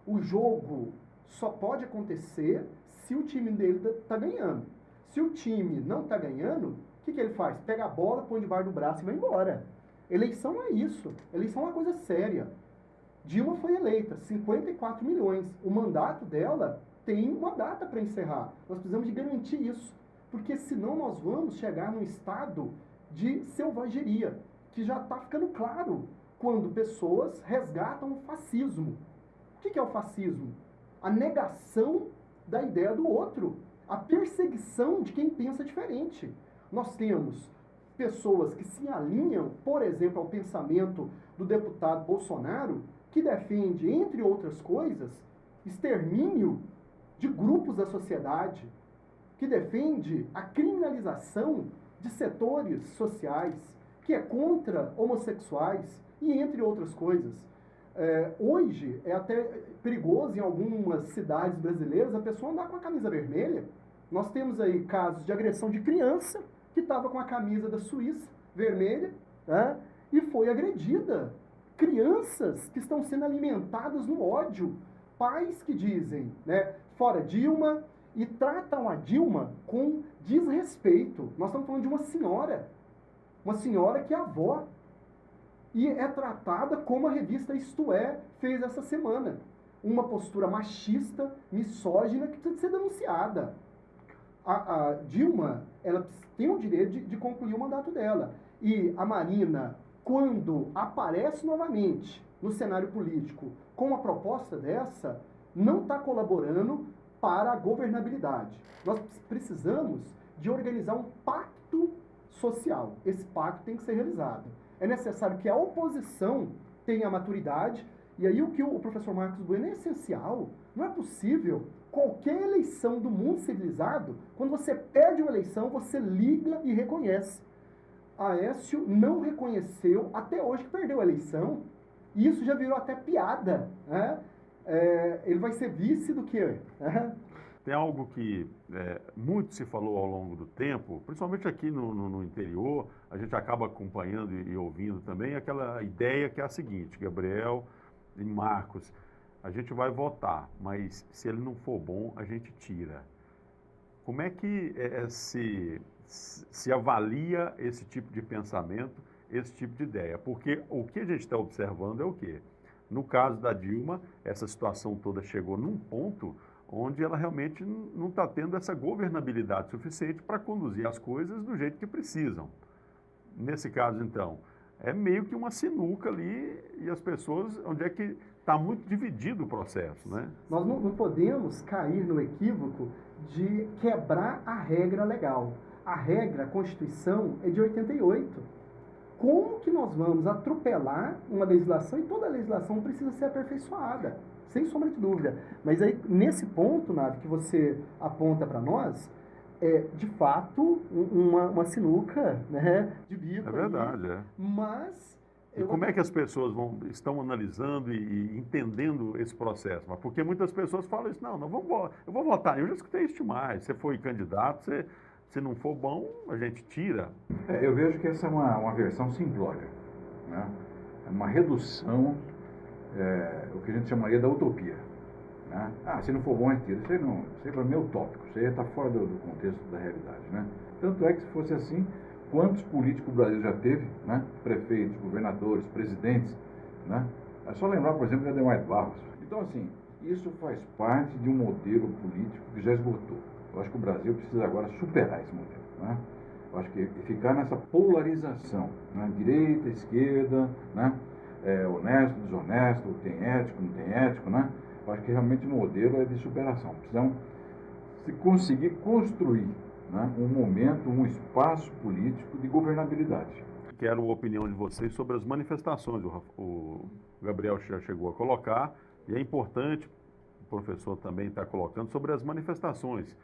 O jogo só pode acontecer se o time dele está ganhando. Se o time não está ganhando, o que ele faz? Pega a bola, põe debaixo do braço e vai embora. Eleição não é isso. Eleição é uma coisa séria. Dilma foi eleita, 54 milhões. O mandato dela tem uma data para encerrar. Nós precisamos de garantir isso. Porque senão nós vamos chegar num estado de selvageria, que já está ficando claro quando pessoas resgatam o fascismo. O que é o fascismo? A negação da ideia do outro, a perseguição de quem pensa diferente. Nós temos pessoas que se alinham, por exemplo, ao pensamento do deputado Bolsonaro, que defende, entre outras coisas, extermínio de grupos da sociedade, que defende a criminalização de setores sociais, que é contra homossexuais e entre outras coisas. Hoje é até perigoso em algumas cidades brasileiras a pessoa andar com a camisa vermelha. Nós temos aí casos de agressão de criança que estava com a camisa da Suíça vermelha, né, e foi agredida. Crianças que estão sendo alimentadas no ódio. Pais que dizem, né, fora Dilma, e tratam a Dilma com desrespeito. Nós estamos falando de uma senhora que é avó, e é tratada como a revista Isto É fez essa semana. Uma postura machista, misógina, que precisa ser denunciada. A Dilma, ela tem o direito de concluir o mandato dela. E a Marina, quando aparece novamente no cenário político com uma proposta dessa, não está colaborando para a governabilidade. Nós precisamos de organizar um pacto social. Esse pacto tem que ser realizado. É necessário que a oposição tenha maturidade, e aí o que o professor Marcos Bueno é essencial. Não é possível qualquer eleição do mundo civilizado, quando você perde uma eleição, você liga e reconhece. Aécio não reconheceu até hoje que perdeu a eleição, e isso já virou até piada, né? Ele vai ser vice do quê? tem algo que muito se falou ao longo do tempo, principalmente aqui no interior, a gente acaba acompanhando e ouvindo também aquela ideia que é a seguinte, Gabriel e Marcos, a gente vai votar, mas se ele não for bom, a gente tira. Como é que se avalia esse tipo de pensamento, esse tipo de ideia? Porque o que a gente está observando é o quê? No caso da Dilma, essa situação toda chegou num ponto onde ela realmente não está tendo essa governabilidade suficiente para conduzir as coisas do jeito que precisam. Nesse caso, então, é meio que uma sinuca ali e as pessoas, onde é que está muito dividido o processo, né? Nós não podemos cair no equívoco de quebrar a regra legal. A regra, a Constituição, é de 88. Como que nós vamos atropelar uma legislação? E toda legislação precisa ser aperfeiçoada, sem sombra de dúvida. Mas aí, nesse ponto, Nave, que você aponta para nós, é, de fato, uma sinuca, né, de bico. É verdade, ali, Mas... E como é que as pessoas estão analisando e entendendo esse processo? Porque muitas pessoas falam isso, não, eu vou votar. Eu já escutei isso demais. Você foi candidato, se não for bom, a gente tira. Eu vejo que essa é uma versão simplória, né? É uma redução, o que a gente chamaria da utopia. Né? Se não for bom, a gente tira. Isso aí para mim é utópico, isso aí está fora do contexto da realidade. Né? Tanto é que se fosse assim, quantos políticos o Brasil já teve, né? Prefeitos, governadores, presidentes, né? É só lembrar, por exemplo, de Ademar Barros. Então, assim, isso faz parte de um modelo político que já esgotou. Eu acho que o Brasil precisa agora superar esse modelo, né? Eu acho que ficar nessa polarização, né? Direita, esquerda, né? Honesto, desonesto, tem ético, não tem ético, né? Eu acho que realmente o modelo é de superação. Precisamos se conseguir construir, né, um momento, um espaço político de governabilidade. Quero a opinião de vocês sobre as manifestações. O Gabriel já chegou a colocar, e é importante, o professor também está colocando, sobre as manifestações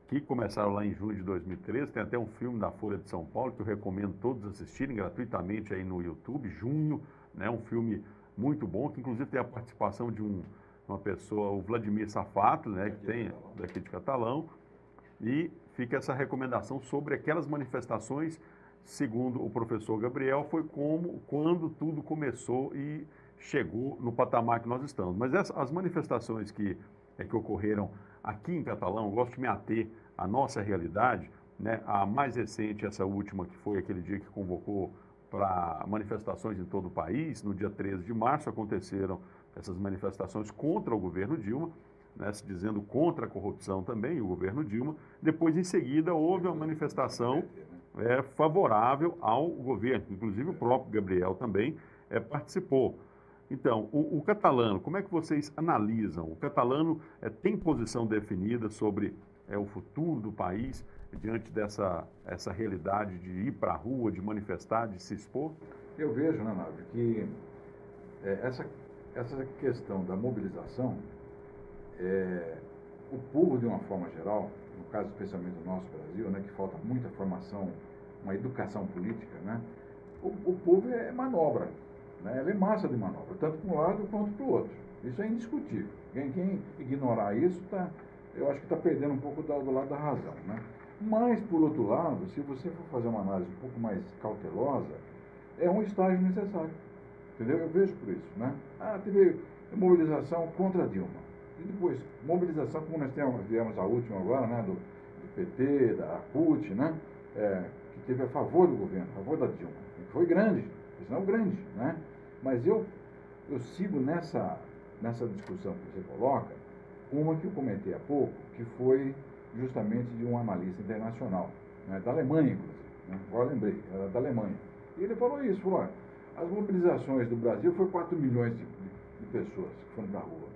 que começaram lá em junho de 2013. Tem até um filme da Folha de São Paulo que eu recomendo todos assistirem gratuitamente aí no YouTube, Junho, né, um filme muito bom, que inclusive tem a participação de uma pessoa, o Vladimir Safato, né, que tem daqui de Catalão. E fica essa recomendação sobre aquelas manifestações, segundo o professor Gabriel, foi quando tudo começou e chegou no patamar que nós estamos. Mas as manifestações que ocorreram aqui em Catalão, eu gosto de me ater à nossa realidade, né? A mais recente, essa última, que foi aquele dia que convocou para manifestações em todo o país, no dia 13 de março aconteceram essas manifestações contra o governo Dilma, né, se dizendo contra a corrupção também, o governo Dilma. Depois, em seguida, houve uma manifestação favorável ao governo, inclusive o próprio Gabriel também participou. Então, o catalano, como é que vocês analisam? O catalano tem posição definida sobre o futuro do país diante essa realidade de ir para a rua, de manifestar, de se expor? Eu vejo, né, Nave, que essa questão da mobilização, o povo, de uma forma geral, no caso especialmente do nosso Brasil, né, que falta muita formação, uma educação política, né, o povo é manobra, né, ela é massa de manobra, tanto para um lado quanto para o outro. Isso é indiscutível. Quem ignorar isso, eu acho que está perdendo um pouco do lado da razão. Né? Mas, por outro lado, se você for fazer uma análise um pouco mais cautelosa, é um estágio necessário. Entendeu? Eu vejo por isso. Né? Teve mobilização contra a Dilma. E depois, mobilização, como nós tivemos a última agora, né, do PT, da CUT, né, que teve a favor do governo, a favor da Dilma. E foi grande, não grande, né? Mas eu sigo nessa discussão que você coloca, uma que eu comentei há pouco, que foi justamente de um analista internacional, né, da Alemanha, inclusive. Né? Agora lembrei, era da Alemanha. E ele falou isso, falou, as mobilizações do Brasil foi 4 milhões de pessoas que foram para a rua.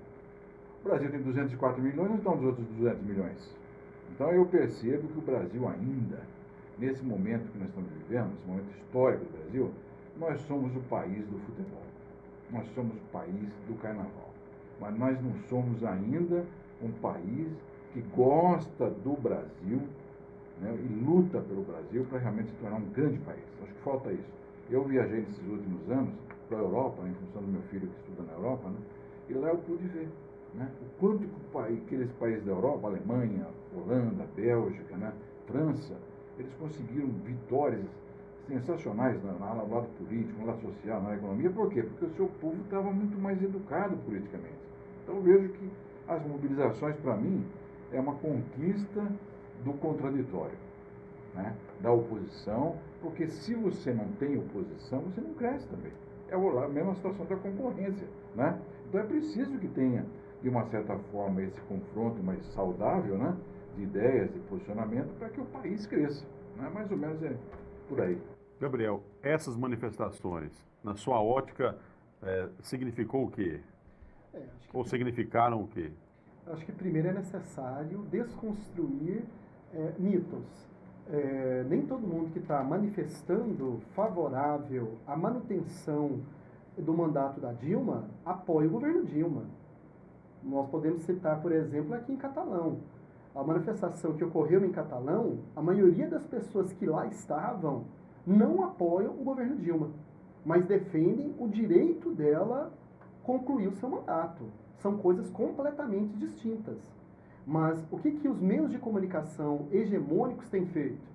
O Brasil tem 204 milhões, nós estamos dos outros 200 milhões. Então eu percebo que o Brasil ainda, nesse momento que nós estamos vivendo, nesse momento histórico do Brasil, nós somos o país do futebol. Nós somos o país do carnaval. Mas nós não somos ainda um país que gosta do Brasil, né, e luta pelo Brasil para realmente se tornar um grande país. Acho que falta isso. Eu viajei nesses últimos anos para a Europa, em função do meu filho que estuda na Europa, né, e lá eu pude ver, né? O quanto que aqueles países da Europa, Alemanha, Holanda, Bélgica, né? França, eles conseguiram vitórias sensacionais no lado político, no lado social, na economia. Por quê? Porque o seu povo estava muito mais educado politicamente. Então eu vejo que as mobilizações, para mim, é uma conquista do contraditório, né? Da oposição, porque se você não tem oposição, você não cresce também. É a mesma situação da concorrência, né? Então é preciso que tenha, de uma certa forma, esse confronto mais saudável, né? De ideias e posicionamento para que o país cresça, né? Mais ou menos é por aí. Gabriel, essas manifestações, na sua ótica, significou o quê? Ou significaram o quê? Acho que primeiro é necessário desconstruir mitos. Nem todo mundo que está manifestando favorável à manutenção do mandato da Dilma apoia o governo Dilma. Nós podemos citar, por exemplo, aqui em Catalão. A manifestação que ocorreu em Catalão, a maioria das pessoas que lá estavam não apoiam o governo Dilma, mas defendem o direito dela concluir o seu mandato. São coisas completamente distintas. Mas o que os meios de comunicação hegemônicos têm feito?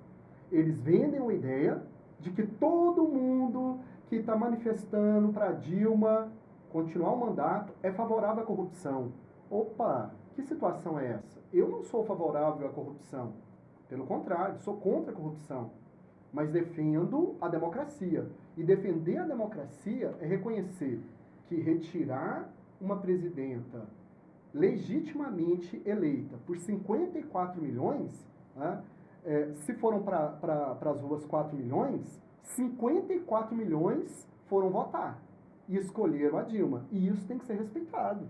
Eles vendem uma ideia de que todo mundo que está manifestando para Dilma continuar o mandato é favorável à corrupção. Opa, que situação é essa? Eu não sou favorável à corrupção. Pelo contrário, sou contra a corrupção. Mas defendo a democracia. E defender a democracia é reconhecer que retirar uma presidenta legitimamente eleita por 54 milhões, né, se foram para as ruas 4 milhões, 54 milhões foram votar e escolheram a Dilma. E isso tem que ser respeitado.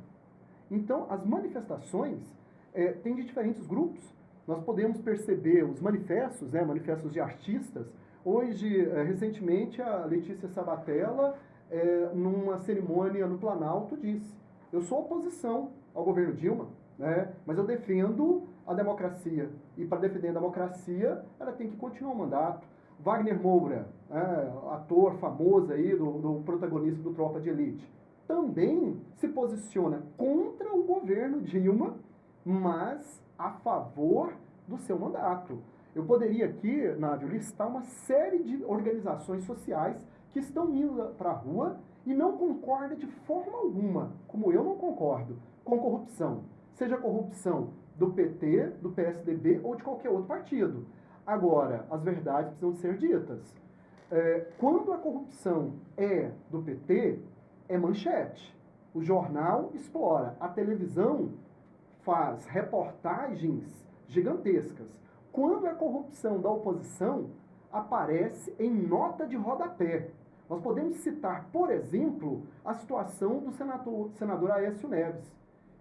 Então, as manifestações têm de diferentes grupos. Nós podemos perceber os manifestos, manifestos de artistas. Hoje, recentemente, a Letícia Sabatella, numa cerimônia no Planalto, disse: eu sou oposição ao governo Dilma, né, mas eu defendo a democracia. E para defender a democracia, ela tem que continuar o mandato. Wagner Moura, ator famoso aí, do protagonista do Tropa de Elite, também se posiciona contra o governo Dilma, mas a favor do seu mandato. Eu poderia aqui, Návio, listar uma série de organizações sociais que estão indo para a rua e não concordam de forma alguma, como eu não concordo, com corrupção. Seja corrupção do PT, do PSDB ou de qualquer outro partido. Agora, as verdades precisam ser ditas. Quando a corrupção é do PT, é manchete. O jornal explora. A televisão faz reportagens gigantescas. Quando é corrupção da oposição, aparece em nota de rodapé. Nós podemos citar, por exemplo, a situação do senador Aécio Neves,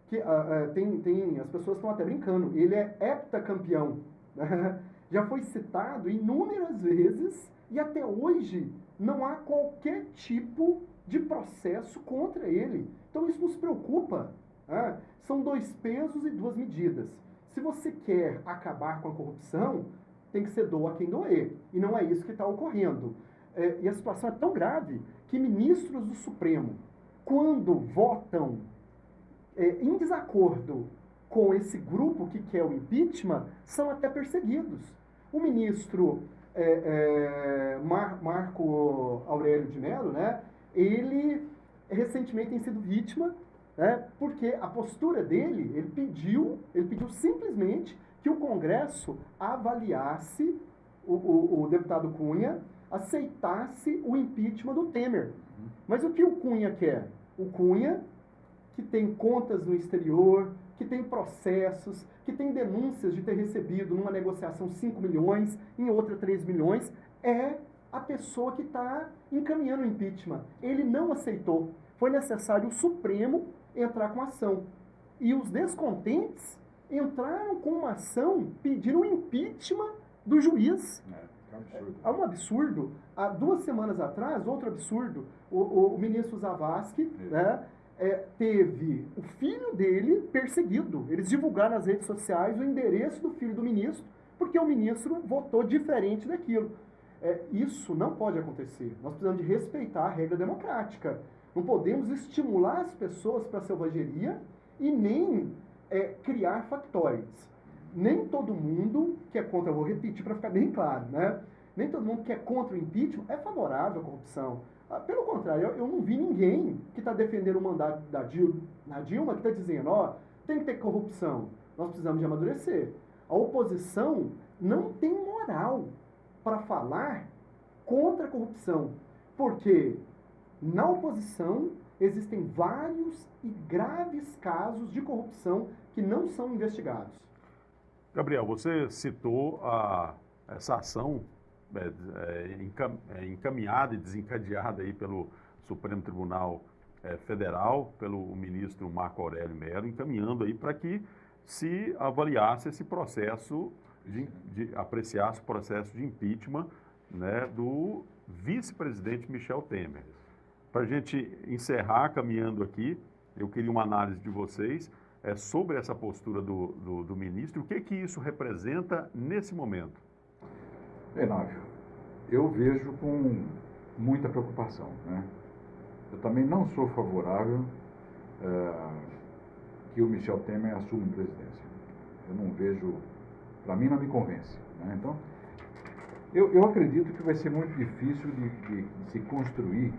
que as pessoas estão até brincando, ele é heptacampeão. Já foi citado inúmeras vezes e até hoje não há qualquer tipo de processo contra ele. Então isso nos preocupa. São 2 pesos e 2 medidas. Se você quer acabar com a corrupção, tem que ser doa quem doer. E não é isso que está ocorrendo. E a situação é tão grave que ministros do Supremo, quando votam em desacordo com esse grupo que quer o impeachment, são até perseguidos. O ministro Marco Aurélio de Mello, né, ele recentemente tem sido vítima, porque a postura dele, ele pediu simplesmente que o Congresso avaliasse o deputado Cunha, aceitasse o impeachment do Temer. Mas o que o Cunha quer? O Cunha, que tem contas no exterior, que tem processos, que tem denúncias de ter recebido numa negociação 5 milhões, em outra 3 milhões, é a pessoa que está encaminhando o impeachment. Ele não aceitou. Foi necessário o Supremo entrar com ação. E os descontentes entraram com uma ação pedindo o impeachment do juiz. É um absurdo. Há 2 semanas atrás, outro absurdo, o ministro Zavascki, né, teve o filho dele perseguido. Eles divulgaram nas redes sociais o endereço do filho do ministro, porque o ministro votou diferente daquilo. Isso não pode acontecer. Nós precisamos de respeitar a regra democrática. Não podemos estimular as pessoas para a selvageria e nem criar factóides. Nem todo mundo que é contra, eu vou repetir para ficar bem claro, né? Nem todo mundo que é contra o impeachment é favorável à corrupção. Pelo contrário, eu não vi ninguém que está defendendo o mandato da Dilma que está dizendo, ó, tem que ter corrupção, nós precisamos de amadurecer. A oposição não tem moral para falar contra a corrupção, porque na oposição existem vários e graves casos de corrupção que não são investigados. Gabriel, você citou essa ação encaminhada e desencadeada aí pelo Supremo Tribunal Federal, pelo ministro Marco Aurélio Mello, encaminhando aí para que se avaliasse esse processo, apreciasse o processo de impeachment, né, do vice-presidente Michel Temer. Para a gente encerrar, caminhando aqui, eu queria uma análise de vocês sobre essa postura do ministro, o que isso representa nesse momento? Benávio, eu vejo com muita preocupação, né? Eu também não sou favorável que o Michel Temer assuma a presidência. Eu não vejo, para mim não me convence, né? Então, eu acredito que vai ser muito difícil de se construir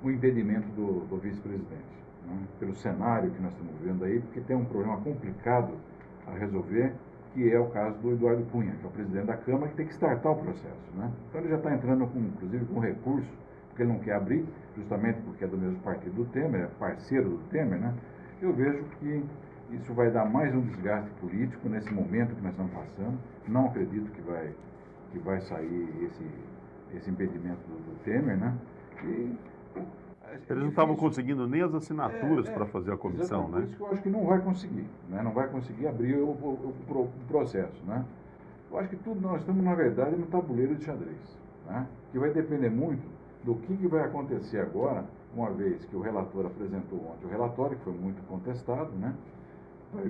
o impedimento do vice-presidente, né? Pelo cenário que nós estamos vendo aí, porque tem um problema complicado a resolver, que é o caso do Eduardo Cunha, que é o presidente da Câmara, que tem que startar o processo, né? Então ele já está entrando, inclusive, com recurso, porque ele não quer abrir, justamente porque é do mesmo partido do Temer, é parceiro do Temer, né? Eu vejo que isso vai dar mais um desgaste político nesse momento que nós estamos passando. Não acredito que vai sair esse impedimento do Temer, né? Eles não estavam conseguindo nem as assinaturas para fazer a comissão, né? Por isso que eu acho que não vai conseguir, né? Não vai conseguir abrir o processo, né? Eu acho que tudo nós estamos, na verdade, no tabuleiro de xadrez, né? Que vai depender muito do que vai acontecer agora, uma vez que o relator apresentou ontem o relatório, que foi muito contestado, né?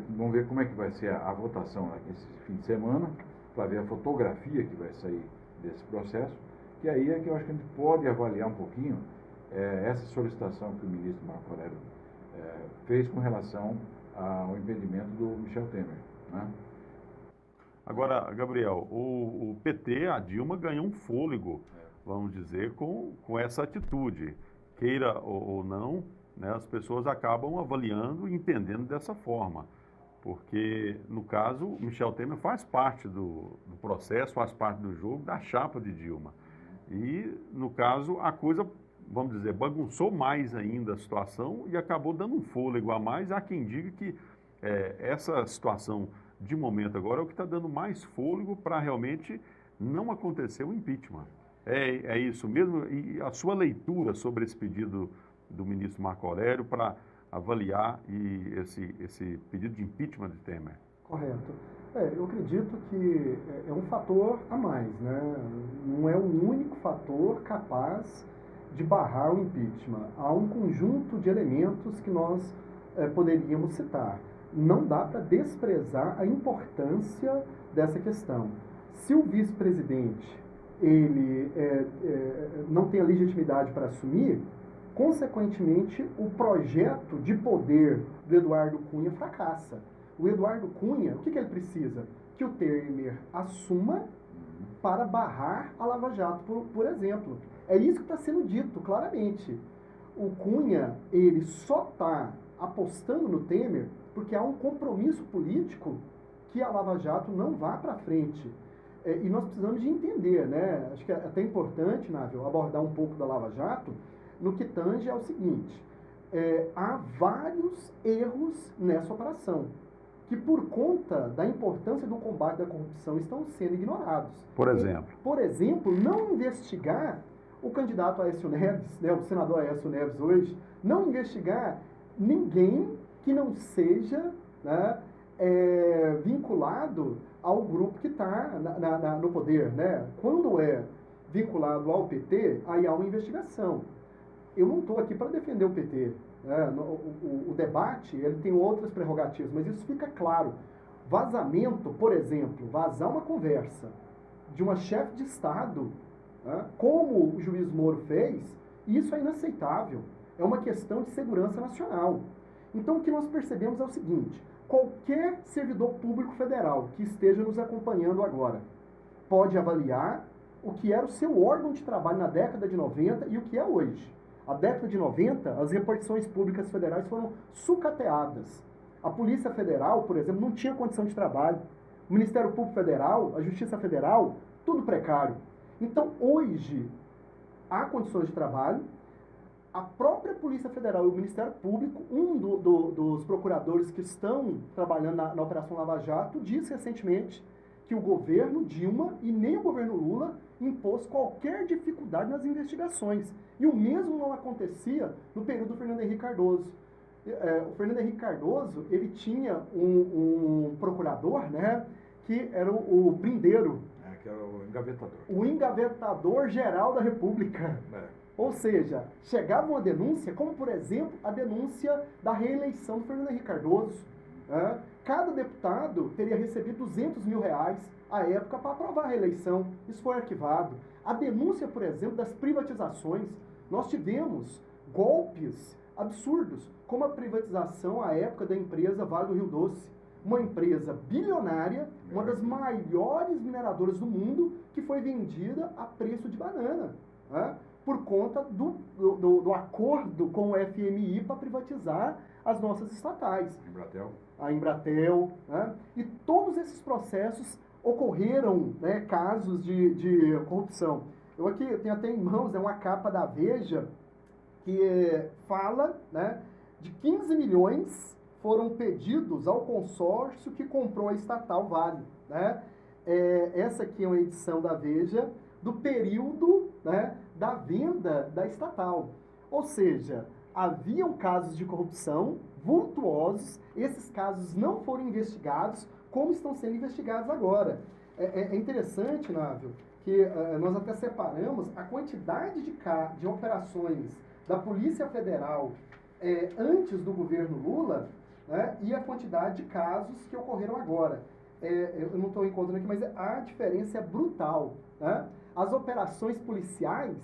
Vamos ver como é que vai ser a votação esse fim de semana, para ver a fotografia que vai sair desse processo, que aí é que eu acho que a gente pode avaliar um pouquinho essa solicitação que o ministro Marco Aurélio fez com relação ao impedimento do Michel Temer, né? Agora, Gabriel, o PT, a Dilma, ganhou um fôlego, vamos dizer, com essa atitude. Queira ou não, né, as pessoas acabam avaliando e entendendo dessa forma. Porque, no caso, o Michel Temer faz parte do processo, faz parte do jogo, da chapa de Dilma. E, no caso, a coisa, vamos dizer, bagunçou mais ainda a situação e acabou dando um fôlego a mais. Há quem diga que essa situação de momento agora é o que está dando mais fôlego para realmente não acontecer o impeachment. É isso mesmo? E a sua leitura sobre esse pedido do ministro Marco Aurélio para avaliar esse pedido de impeachment de Temer? Correto. Eu acredito que é um fator a mais, né? Não é o único fator capaz de barrar o impeachment. Há um conjunto de elementos que nós poderíamos citar. Não dá para desprezar a importância dessa questão. Se o vice-presidente ele não tem a legitimidade para assumir, consequentemente, o projeto de poder do Eduardo Cunha fracassa. O Eduardo Cunha, o que ele precisa? Que o Temer assuma para barrar a Lava Jato, por exemplo. É isso que está sendo dito claramente. O Cunha, ele só está apostando no Temer porque há um compromisso político que a Lava Jato não vá para frente. E nós precisamos de entender, né? Acho que é até importante, Nável, abordar um pouco da Lava Jato, no que tange é o seguinte, há vários erros nessa operação, que por conta da importância do combate à corrupção estão sendo ignorados. Por exemplo? Por exemplo, não investigar o candidato Aécio Neves, né, o senador Aécio Neves hoje, não investigar ninguém que não seja, né, vinculado ao grupo que está no poder, né? Quando é vinculado ao PT, aí há uma investigação. Eu não estou aqui para defender o PT. Né? O debate ele tem outras prerrogativas, mas isso fica claro. Vazamento, por exemplo, vazar uma conversa de uma chefe de Estado, né? Como o juiz Moro fez, isso é inaceitável. É uma questão de segurança nacional. Então, o que nós percebemos é o seguinte: qualquer servidor público federal que esteja nos acompanhando agora pode avaliar o que era o seu órgão de trabalho na década de 90 e o que é hoje. A década de 90, as repartições públicas federais foram sucateadas. A Polícia Federal, por exemplo, não tinha condição de trabalho. O Ministério Público Federal, a Justiça Federal, tudo precário. Então, hoje, há condições de trabalho. A própria Polícia Federal e o Ministério Público, dos procuradores que estão trabalhando na Operação Lava Jato, disse recentemente que o governo Dilma e nem o governo Lula impôs qualquer dificuldade nas investigações. E o mesmo não acontecia no período do Fernando Henrique Cardoso. O Fernando Henrique Cardoso, ele tinha um procurador, né, que era o Brindeiro. Que era o engavetador. O engavetador geral da República. Ou seja, chegava uma denúncia, como por exemplo a denúncia da reeleição do Fernando Henrique Cardoso. Cada deputado teria recebido R$200 mil à época para aprovar a reeleição. Isso foi arquivado. A denúncia, por exemplo, das privatizações. Nós tivemos golpes absurdos, como a privatização à época da empresa Vale do Rio Doce. Uma empresa bilionária, uma das maiores mineradoras do mundo, que foi vendida a preço de banana. Por conta do acordo com o FMI para privatizar as nossas estatais. A Embratel. E todos esses processos ocorreram, né, casos de corrupção. Eu aqui tenho até em mãos uma capa da Veja que fala, né, de 15 milhões foram pedidos ao consórcio que comprou a estatal Vale. Né? Essa aqui é uma edição da Veja do período, né, da venda da estatal. Ou seja, haviam casos de corrupção vultuosos, esses casos não foram investigados como estão sendo investigados agora. É interessante, Návio, que nós até separamos a quantidade de operações da Polícia Federal antes do governo Lula, né, e a quantidade de casos que ocorreram agora. Eu não estou encontrando aqui, mas a diferença é brutal. Né? As operações policiais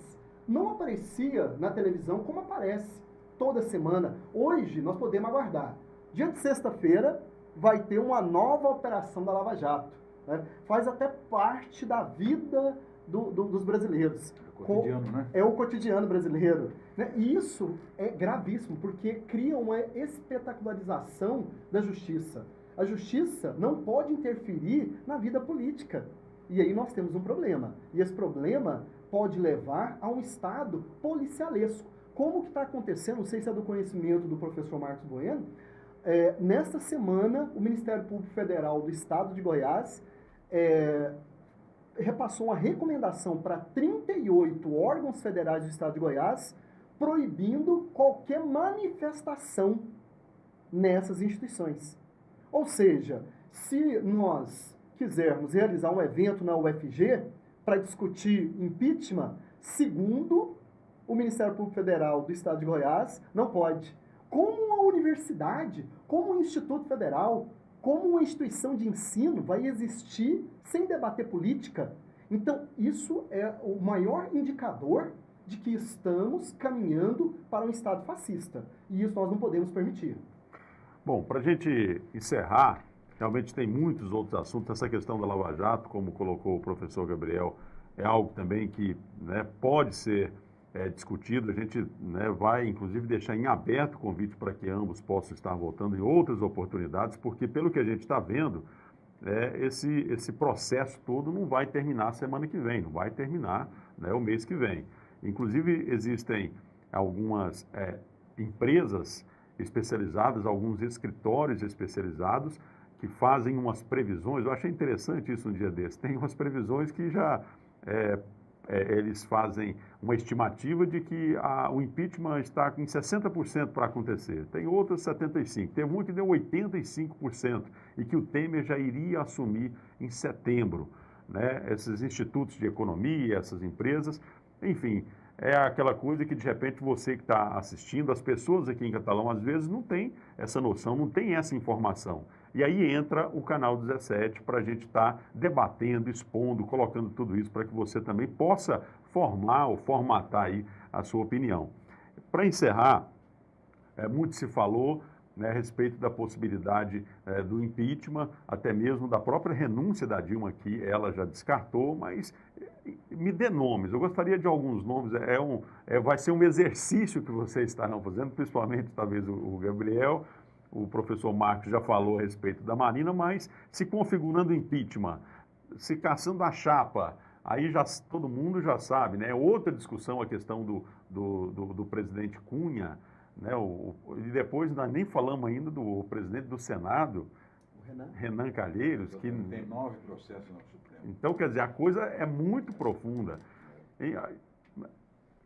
não apareciam na televisão como aparece toda semana. Hoje nós podemos aguardar. Dia de sexta-feira vai ter uma nova operação da Lava Jato. Né? Faz até parte da vida dos brasileiros. É o cotidiano, né? É o cotidiano brasileiro. Né? E isso é gravíssimo, porque cria uma espetacularização da justiça. A justiça não pode interferir na vida política. E aí nós temos um problema. E esse problema pode levar a um estado policialesco. Como que está acontecendo, não sei se é do conhecimento do professor Marcos Bueno, nesta semana o Ministério Público Federal do Estado de Goiás repassou uma recomendação para 38 órgãos federais do Estado de Goiás proibindo qualquer manifestação nessas instituições. Ou seja, se nós quisermos realizar um evento na UFG para discutir impeachment, segundo o Ministério Público Federal do Estado de Goiás, não pode. Como uma universidade, como um instituto federal, como uma instituição de ensino vai existir sem debater política? Então, isso é o maior indicador de que estamos caminhando para um Estado fascista. E isso nós não podemos permitir. Bom, para a gente encerrar, realmente tem muitos outros assuntos. Essa questão da Lava Jato, como colocou o professor Gabriel, é algo também que, né, pode ser discutido. A gente, né, vai, inclusive, deixar em aberto o convite para que ambos possam estar voltando em outras oportunidades, porque, pelo que a gente está vendo, esse processo todo não vai terminar semana que vem, não vai terminar, né, o mês que vem. Inclusive, existem algumas empresas especializadas, alguns escritórios especializados que fazem umas previsões. Eu achei interessante isso um dia desse. Tem umas previsões que já eles fazem uma estimativa de que o impeachment está com 60% para acontecer. Tem outras 75%. Teve uma que deu 85% e que o Temer já iria assumir em setembro. Né? Esses institutos de economia, essas empresas, enfim, é aquela coisa que de repente você que está assistindo, as pessoas aqui em Catalão às vezes não tem essa noção, não tem essa informação. E aí entra o Canal 17 para a gente estar debatendo, expondo, colocando tudo isso para que você também possa formar ou formatar aí a sua opinião. Para encerrar, muito se falou né, a respeito da possibilidade do impeachment, até mesmo da própria renúncia da Dilma, que ela já descartou, mas me dê nomes. Eu gostaria de alguns nomes. Vai ser um exercício que vocês estarão fazendo, principalmente talvez o Gabriel. O professor Marcos já falou a respeito da Marina, mas se configurando impeachment, se caçando a chapa, aí já todo mundo já sabe, né? Outra discussão a questão do presidente Cunha, né? E depois nós nem falamos ainda do presidente do Senado, Renan Calheiros, que tem 9 processos no Supremo. Então, quer dizer, a coisa é muito profunda.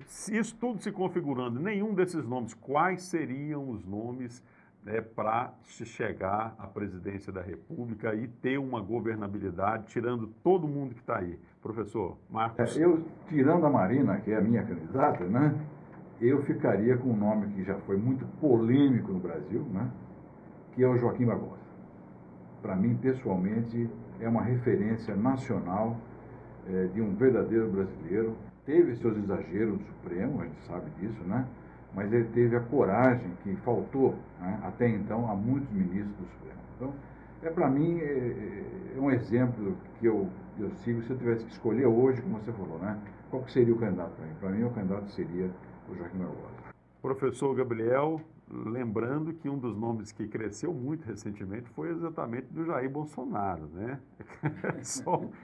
Se isso tudo se configurando, nenhum desses nomes, quais seriam os nomes, né, para se chegar à presidência da República e ter uma governabilidade, tirando todo mundo que está aí? Professor Marcos. Eu, tirando a Marina, que é a minha candidata, né, eu ficaria com um nome que já foi muito polêmico no Brasil, né, que é o Joaquim Barbosa. Para mim, pessoalmente, é uma referência nacional de um verdadeiro brasileiro. Teve seus exageros no Supremo, a gente sabe disso, né? Mas ele teve a coragem que faltou, né, até então a muitos ministros do Supremo. Então, para mim, é um exemplo que eu sigo. Se eu tivesse que escolher hoje, como você falou, né, qual que seria o candidato para mim? Para mim, o candidato seria o Joaquim Barbosa. Professor Gabriel, lembrando que um dos nomes que cresceu muito recentemente foi exatamente do Jair Bolsonaro, né?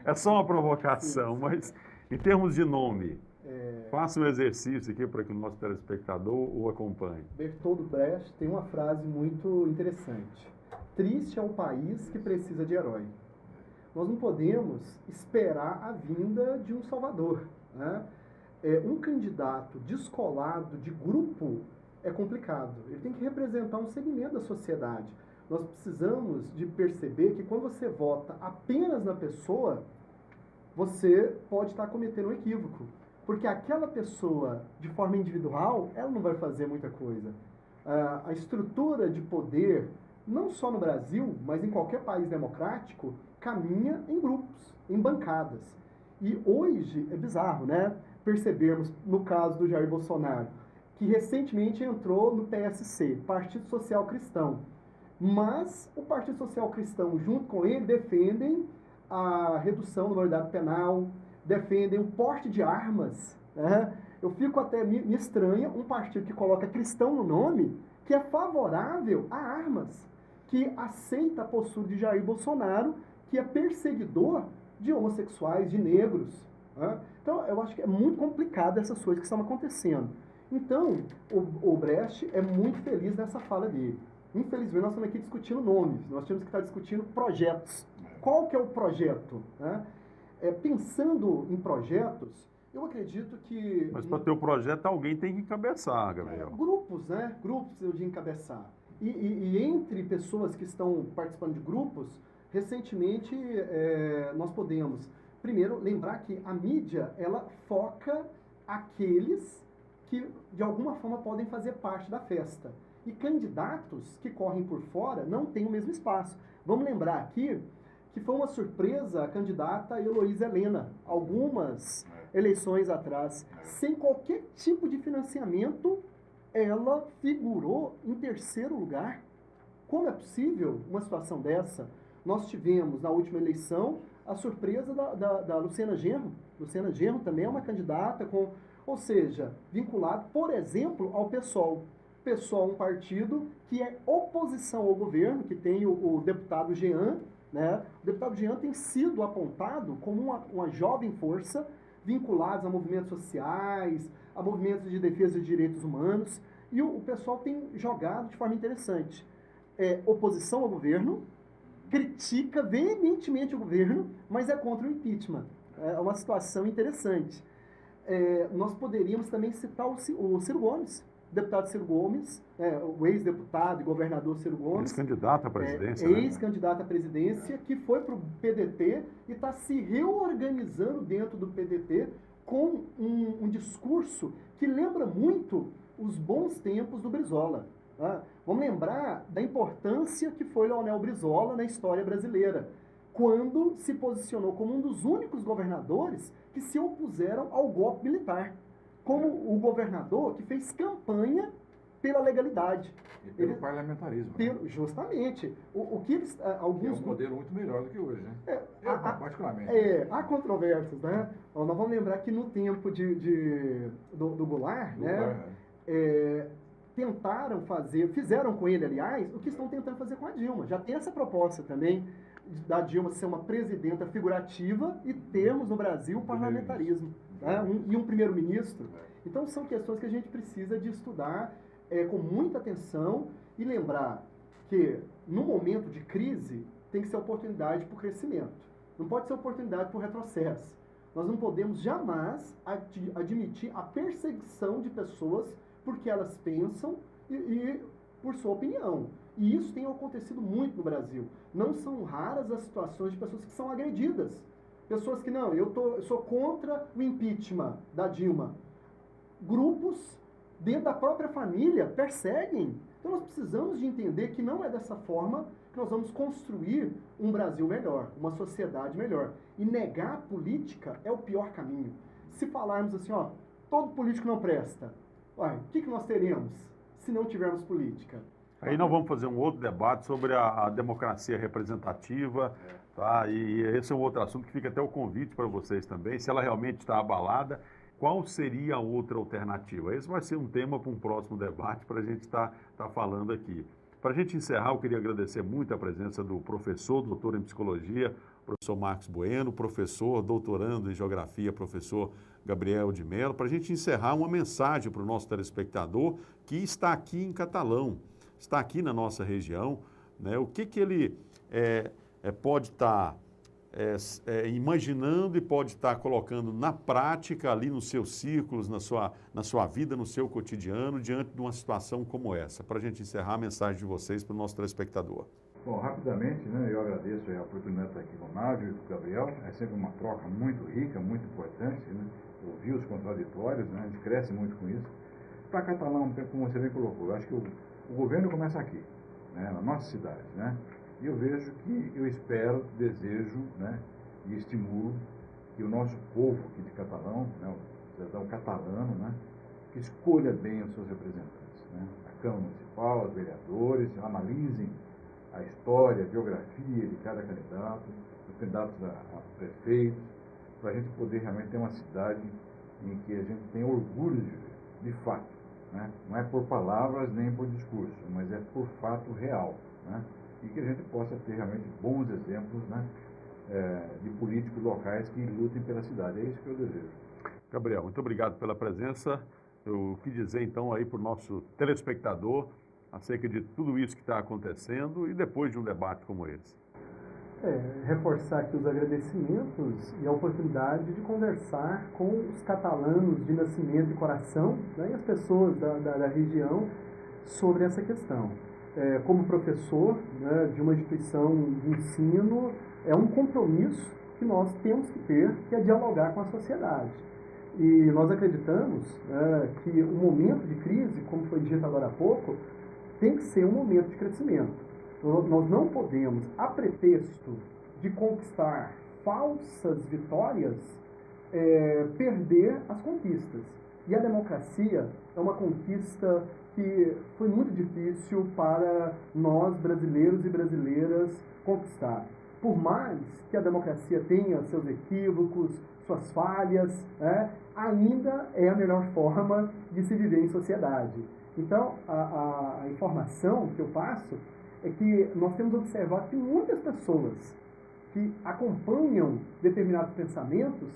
É só uma provocação, mas em termos de nome, faça um exercício aqui para que o nosso telespectador o acompanhe. Bertold Brecht tem uma frase muito interessante. Triste é o país que precisa de herói. Nós não podemos esperar a vinda de um salvador, né? Um candidato descolado de grupo é complicado. Ele tem que representar um segmento da sociedade. Nós precisamos de perceber que quando você vota apenas na pessoa, você pode estar cometendo um equívoco. Porque aquela pessoa, de forma individual, ela não vai fazer muita coisa. A estrutura de poder, não só no Brasil, mas em qualquer país democrático, caminha em grupos, em bancadas. E hoje é bizarro, né? Percebermos, no caso do Jair Bolsonaro, que recentemente entrou no PSC, Partido Social Cristão. Mas o Partido Social Cristão, junto com ele, defendem a redução da maioridade penal, defendem o porte de armas, né? Eu fico até, me estranha um partido que coloca cristão no nome, que é favorável a armas, que aceita a postura de Jair Bolsonaro, que é perseguidor de homossexuais, de negros, né? Então, eu acho que é muito complicado essas coisas que estão acontecendo. Então, o Brecht é muito feliz nessa fala dele. Infelizmente, nós estamos aqui discutindo nomes, nós temos que estar discutindo projetos. Qual que é o projeto, né? Pensando em projetos, eu acredito que... Mas para ter o projeto, alguém tem que encabeçar, Gabriel. Grupos, né? Grupos de encabeçar. E entre pessoas que estão participando de grupos, recentemente nós podemos, primeiro, lembrar que a mídia, ela foca aqueles que, de alguma forma, podem fazer parte da festa. E candidatos que correm por fora não têm o mesmo espaço. Vamos lembrar aqui que foi uma surpresa a candidata Heloísa Helena, algumas eleições atrás. Sem qualquer tipo de financiamento, ela figurou em terceiro lugar. Como é possível uma situação dessa? Nós tivemos, na última eleição, a surpresa da Luciana Genro. Luciana Genro também é uma candidata ou seja, vinculado, por exemplo, ao PSOL. PSOL é um partido que é oposição ao governo, que tem o deputado Jean, né? O deputado Jean tem sido apontado como uma jovem força vinculados a movimentos sociais, a movimentos de defesa de direitos humanos, e o pessoal tem jogado de forma interessante. Oposição ao governo, critica veementemente o governo, mas é contra o impeachment. É uma situação interessante. Nós poderíamos também citar o Ciro Gomes, o deputado Ciro Gomes, o ex-deputado e governador Ciro Gomes. Ex-candidato à presidência. Ex-candidato à presidência, que foi para o PDT e está se reorganizando dentro do PDT com um discurso que lembra muito os bons tempos do Brizola. Tá? Vamos lembrar da importância que foi Leonel Brizola na história brasileira, quando se posicionou como um dos únicos governadores que se opuseram ao golpe militar. Como o governador que fez campanha pela legalidade. E pelo parlamentarismo. Justamente. O que eles... É alguns um modelo muito melhor do que hoje, né? Particularmente. Há controvérsias, né? Nós vamos lembrar que no tempo do Goulart, fizeram com ele, aliás, o que estão tentando fazer com a Dilma. Já tem essa proposta também da Dilma ser uma presidenta figurativa e termos no Brasil o parlamentarismo, né? E um primeiro-ministro. Então são questões que a gente precisa de estudar com muita atenção e lembrar que no momento de crise tem que ser oportunidade para o crescimento. Não pode ser oportunidade para o retrocesso. Nós não podemos jamais admitir a perseguição de pessoas porque elas pensam e por sua opinião. E isso tem acontecido muito no Brasil. Não são raras as situações de pessoas que são agredidas. Pessoas que, não, eu sou contra o impeachment da Dilma. Grupos dentro da própria família perseguem. Então nós precisamos de entender que não é dessa forma que nós vamos construir um Brasil melhor, uma sociedade melhor. E negar a política é o pior caminho. Se falarmos assim, ó, todo político não presta, o que nós teremos se não tivermos política? Aí nós vamos fazer um outro debate sobre a democracia representativa, tá? E esse é um outro assunto que fica até o convite para vocês também, se ela realmente está abalada, qual seria a outra alternativa? Esse vai ser um tema para um próximo debate para a gente estar falando aqui. Para a gente encerrar, eu queria agradecer muito a presença do professor, doutor em psicologia, professor Marcos Bueno, professor, doutorando em geografia, professor Gabriel de Mello, para a gente encerrar uma mensagem para o nosso telespectador que está aqui em Catalão, está aqui na nossa região, né? O que ele pode estar imaginando e pode estar colocando na prática ali nos seus círculos, na sua vida, no seu cotidiano, diante de uma situação como essa, para a gente encerrar a mensagem de vocês para o nosso telespectador. Bom, rapidamente, né, eu agradeço a oportunidade de estar aqui com o Nádio e com o Gabriel. É sempre uma troca muito rica, muito importante, né? Ouvir os contraditórios, né? A gente cresce muito com isso. Para Catalão, como você bem colocou, eu acho que o governo começa aqui, né, na nossa cidade, né? E eu vejo que, eu espero, desejo, né, e estimulo que o nosso povo aqui de Catalão, né, o cidadão catalano, né, que escolha bem os seus representantes, né? A Câmara Municipal, os vereadores, analisem a história, a biografia de cada candidato, os candidatos a prefeitos, para a gente poder realmente ter uma cidade em que a gente tem orgulho de viver, de fato, né? Não é por palavras nem por discurso, mas é por fato real, né? E que a gente possa ter realmente bons exemplos, né, de políticos locais que lutem pela cidade. É isso que eu desejo. Gabriel, muito obrigado pela presença. Eu quis dizer então aí para o nosso telespectador acerca de tudo isso que está acontecendo e depois de um debate como esse. Reforçar aqui os agradecimentos e a oportunidade de conversar com os catalanos de nascimento e coração, né, e as pessoas da região sobre essa questão. Como professor, né, de uma instituição de ensino, é um compromisso que nós temos que ter, que é dialogar com a sociedade. E nós acreditamos que o momento de crise, como foi dito agora há pouco, tem que ser um momento de crescimento. Nós não podemos, a pretexto de conquistar falsas vitórias, perder as conquistas. E a democracia é uma conquista que foi muito difícil para nós, brasileiros e brasileiras, conquistar. Por mais que a democracia tenha seus equívocos, suas falhas, ainda é a melhor forma de se viver em sociedade. Então, a informação que eu passo é que nós temos observado que muitas pessoas que acompanham determinados pensamentos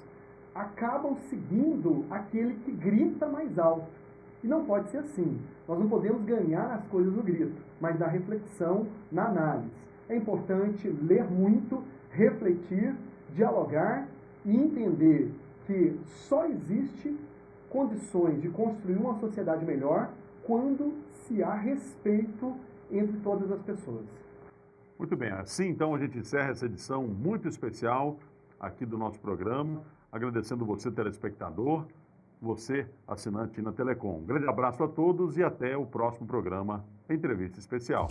acabam seguindo aquele que grita mais alto. E não pode ser assim. Nós não podemos ganhar as coisas no grito, mas na reflexão, na análise. É importante ler muito, refletir, dialogar e entender que só existe condições de construir uma sociedade melhor quando se há respeito entre todas as pessoas. Muito bem, assim então a gente encerra essa edição muito especial aqui do nosso programa, agradecendo você, telespectador, você, assinante na Telecom. Um grande abraço a todos e até o próximo programa Entrevista Especial.